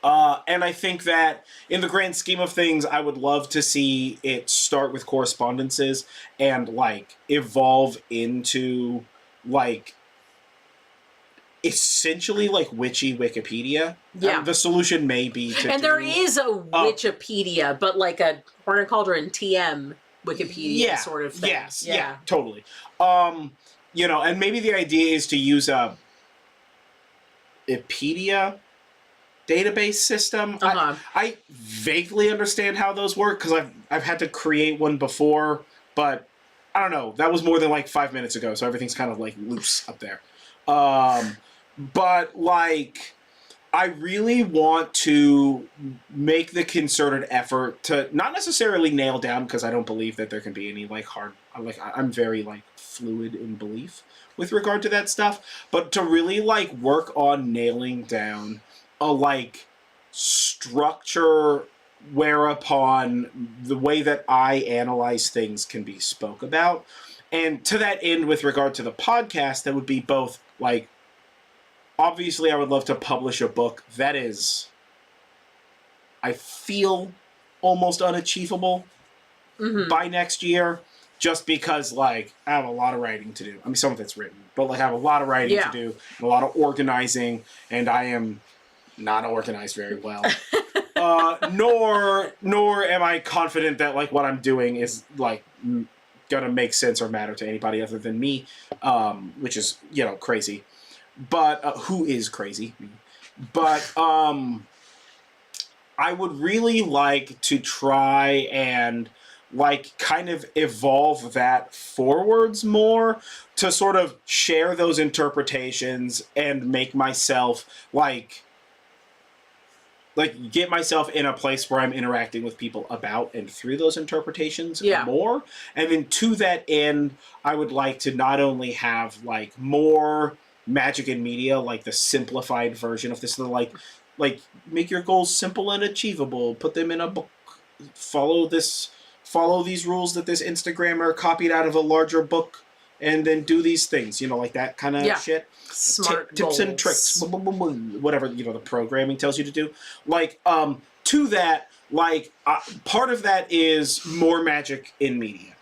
And I think that in the grand scheme of things, I would love to see it start with correspondences and like evolve into like essentially like witchy Wikipedia. The solution may be to there is a Wikipedia, but like a Horn and Cauldron TM Wikipedia sort of thing. Yeah, totally. You know, and maybe the idea is to use a Wikipedia database system. I vaguely understand how those work because I've had to create one before, but I don't know. That was more than like 5 minutes ago, so everything's kind of like loose up there. But like, I really want to make the concerted effort to not necessarily nail down, because I don't believe that there can be any like hard, like I'm very like fluid in belief with regard to that stuff, but to really like work on nailing down a like structure whereupon the way that I analyze things can be spoke about. And to that end, with regard to the podcast, that would be both like, obviously I would love to publish a book that is, I feel, almost unachievable by next year, just because like I have a lot of writing to do. I mean, some of it's written, but like I have a lot of writing to do, and a lot of organizing, and I am not organized very well. Nor am I confident that like what I'm doing is like gonna make sense or matter to anybody other than me, which is, you know, crazy. But who is crazy? But I would really like to try and like kind of evolve that forwards more to sort of share those interpretations and make myself like get myself in a place where I'm interacting with people about and through those interpretations more. And then to that end, I would like to not only have like more magic and media, like the simplified version of this, like make your goals simple and achievable, put them in a book, follow these rules that this Instagrammer copied out of a larger book, and then do these things, you know, like that kind of shit. Smart tips and tricks, whatever, you know, the programming tells you to do. Like, to that, like, part of that is more magic in media,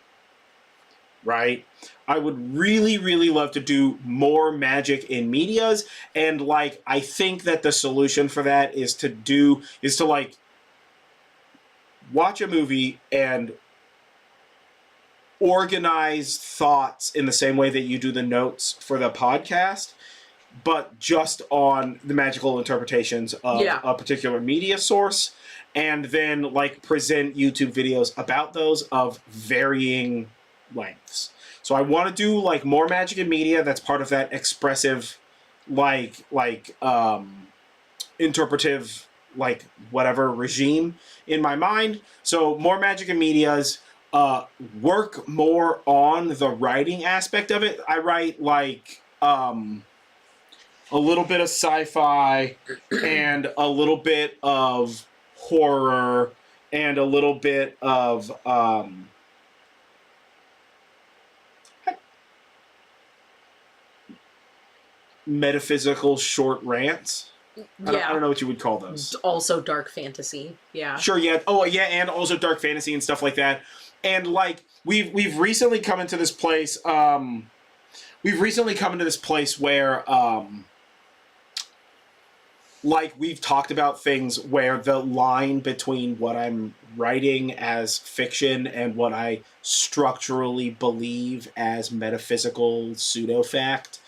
right? I would really, really love to do more magic in medias, and, like, I think that the solution for that is to like, watch a movie and organize thoughts in the same way that you do the notes for the podcast, but just on the magical interpretations of a particular media source, and then like present YouTube videos about those of varying lengths. So I want to do like more magic in media. That's part of that expressive, interpretive, like whatever regime in my mind. So more magic in medias. Work more on the writing aspect of it. I write like a little bit of sci-fi and a little bit of horror and a little bit of metaphysical short rants. I don't know what you would call those. Also dark fantasy. Yeah. Sure, yeah. Oh, yeah, and also dark fantasy and stuff like that. And like we've recently come into this place where like we've talked about things where the line between what I'm writing as fiction and what I structurally believe as metaphysical pseudo-fact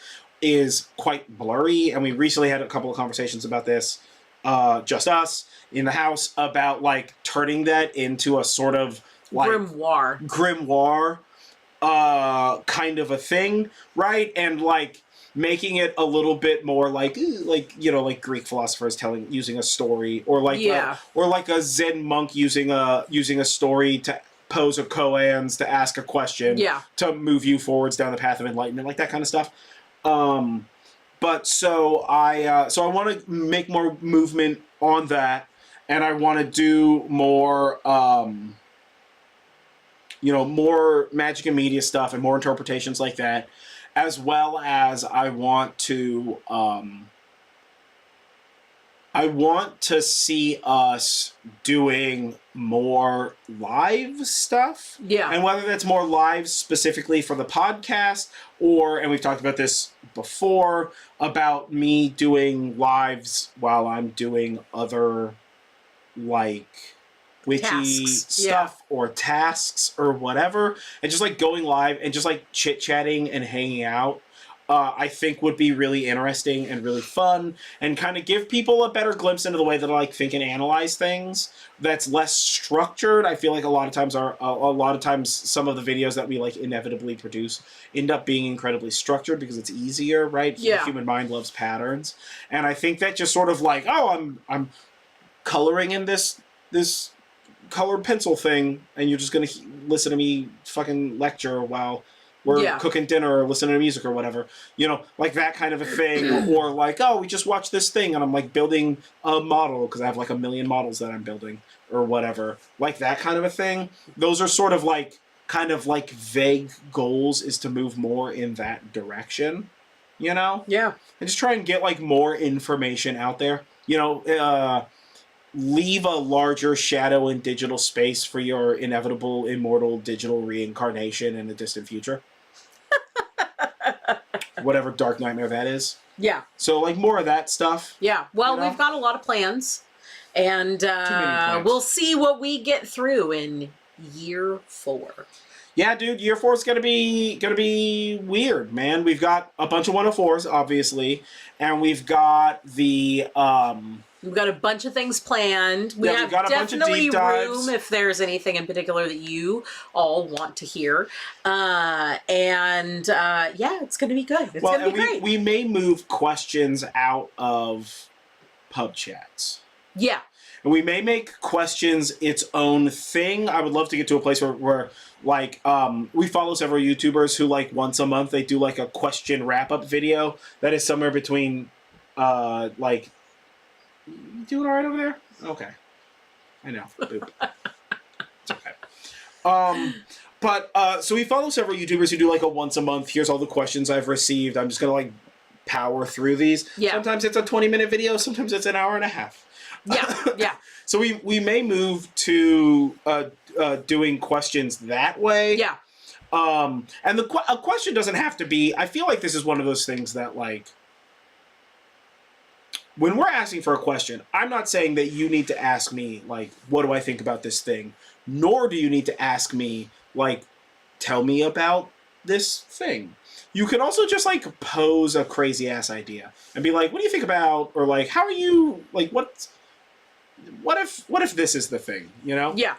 is quite blurry, and we recently had a couple of conversations about this, just us in the house, about like turning that into a sort of like grimoire kind of a thing, right? And like making it a little bit more like you know, like Greek philosophers using a story, or like a Zen monk using a story to pose a koans, to ask a question, to move you forwards down the path of enlightenment, like that kind of stuff. But so I want to make more movement on that, and I want to do more, you know, more magic and media stuff and more interpretations like that, as well as I want to see us doing more live stuff. Yeah. And whether that's more live specifically for the podcast, and we've talked about this before, about me doing lives while I'm doing other, like, witchy stuff or tasks or whatever, and just like going live and just like chit-chatting and hanging out, I think would be really interesting and really fun, and kind of give people a better glimpse into the way that I like think and analyze things that's less structured. I feel like a lot of times some of the videos that we like inevitably produce end up being incredibly structured because it's easier, right? Yeah. The human mind loves patterns, and I think that just sort of like, oh, I'm coloring in this colored pencil thing, and you're just gonna listen to me fucking lecture while we're cooking dinner or listening to music or whatever, you know, like that kind of a thing. Or like, oh, we just watched this thing and I'm like building a model because I have like 1 million models that I'm building or whatever, like that kind of a thing. Those are sort of like kind of like vague goals, is to move more in that direction, you know? Yeah. And just try and get like more information out there, you know, leave a larger shadow and digital space for your inevitable immortal digital reincarnation in the distant future. Whatever dark nightmare that is. Yeah. So like more of that stuff. Yeah. Well, you know? We've got a lot of plans, and we'll see what we get through in year 4. Yeah, dude, year 4 is gonna be weird, man. We've got a bunch of 104s, obviously, and we've got the We've got a bunch of things planned. We have we've got a bunch of definitely deep dives. room if there's anything in particular that you all want to hear. Yeah, it's going to be good. It's going to be great. We may move questions out of pub chats. Yeah. And we may make questions its own thing. I would love to get to a place where like, we follow several YouTubers who, like, once a month they do, like, a question wrap-up video that is somewhere between, like... You doing all right over there? Okay. I know. It's okay. So we follow several YouTubers who do, like, a once a month, here's all the questions I've received. I'm just gonna, like, power through these. Yeah. Sometimes it's a 20-minute video. Sometimes it's an hour and a half. Yeah. So we may move to doing questions that way. Yeah. And a question doesn't have to be... I feel like this is one of those things that, like... When we're asking for a question, I'm not saying that you need to ask me, like, what do I think about this thing? Nor do you need to ask me, like, tell me about this thing. You can also just, like, pose a crazy-ass idea and be like, what do you think about, or, like, how are you, like, what if this is the thing, you know? Yeah.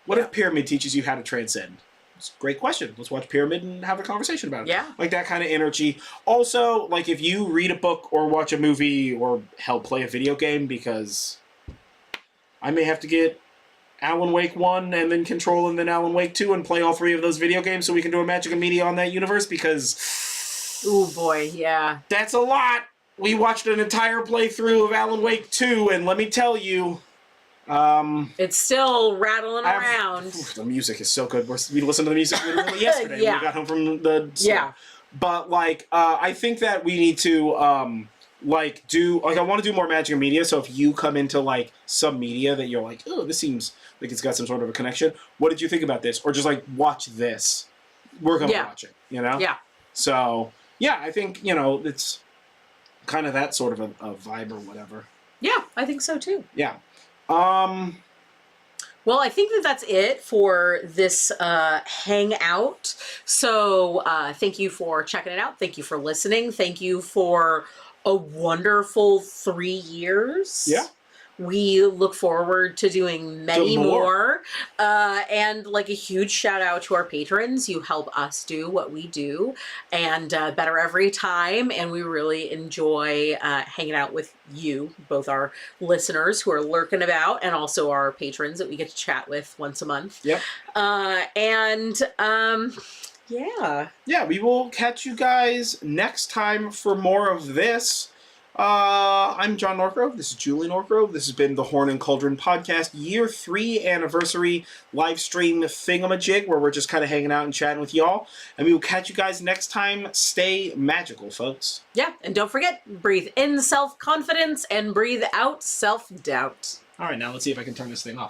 What if Pyramid teaches you how to transcend? It's a great question. Let's watch Pyramid and have a conversation about it. Yeah. Like that kind of energy. Also, like if you read a book or watch a movie or hell play a video game, because I may have to get Alan Wake 1 and then Control and then Alan Wake 2 and play all 3 of those video games so we can do a Magic and Media on that universe, because... Ooh, boy, yeah. That's a lot! We watched an entire playthrough of Alan Wake 2, and let me tell you... it's still rattling around. The music is so good. We listened to the music literally yesterday when we got home from the store. Yeah. But, like, I think that we need to, I want to do more Magic and Media, so if you come into, like, some media that you're like, oh, this seems like it's got some sort of a connection, what did you think about this? Or just, like, watch this. We're going to watch it, you know? Yeah. So, yeah, I think, it's kind of that sort of a vibe or whatever. Yeah, I think so, too. Yeah. Well, I think that's it for this hangout. So thank you for checking it out. Thank you for listening. Thank you for a wonderful 3 years. Yeah. We look forward to doing many more. And like a huge shout out to our patrons. You help us do what we do and better every time. And we really enjoy hanging out with you, both our listeners who are lurking about and also our patrons that we get to chat with once a month. Yep. Yeah, we will catch you guys next time for more of this. I'm John Norgrove. This is Julie Norgrove. This has been the Horn and Cauldron Podcast Year 3 Anniversary live stream thingamajig, where we're just kind of hanging out and chatting with y'all. And we will catch you guys next time. Stay magical, folks. Yeah, and don't forget, breathe in self-confidence and breathe out self-doubt. All right, now let's see if I can turn this thing off.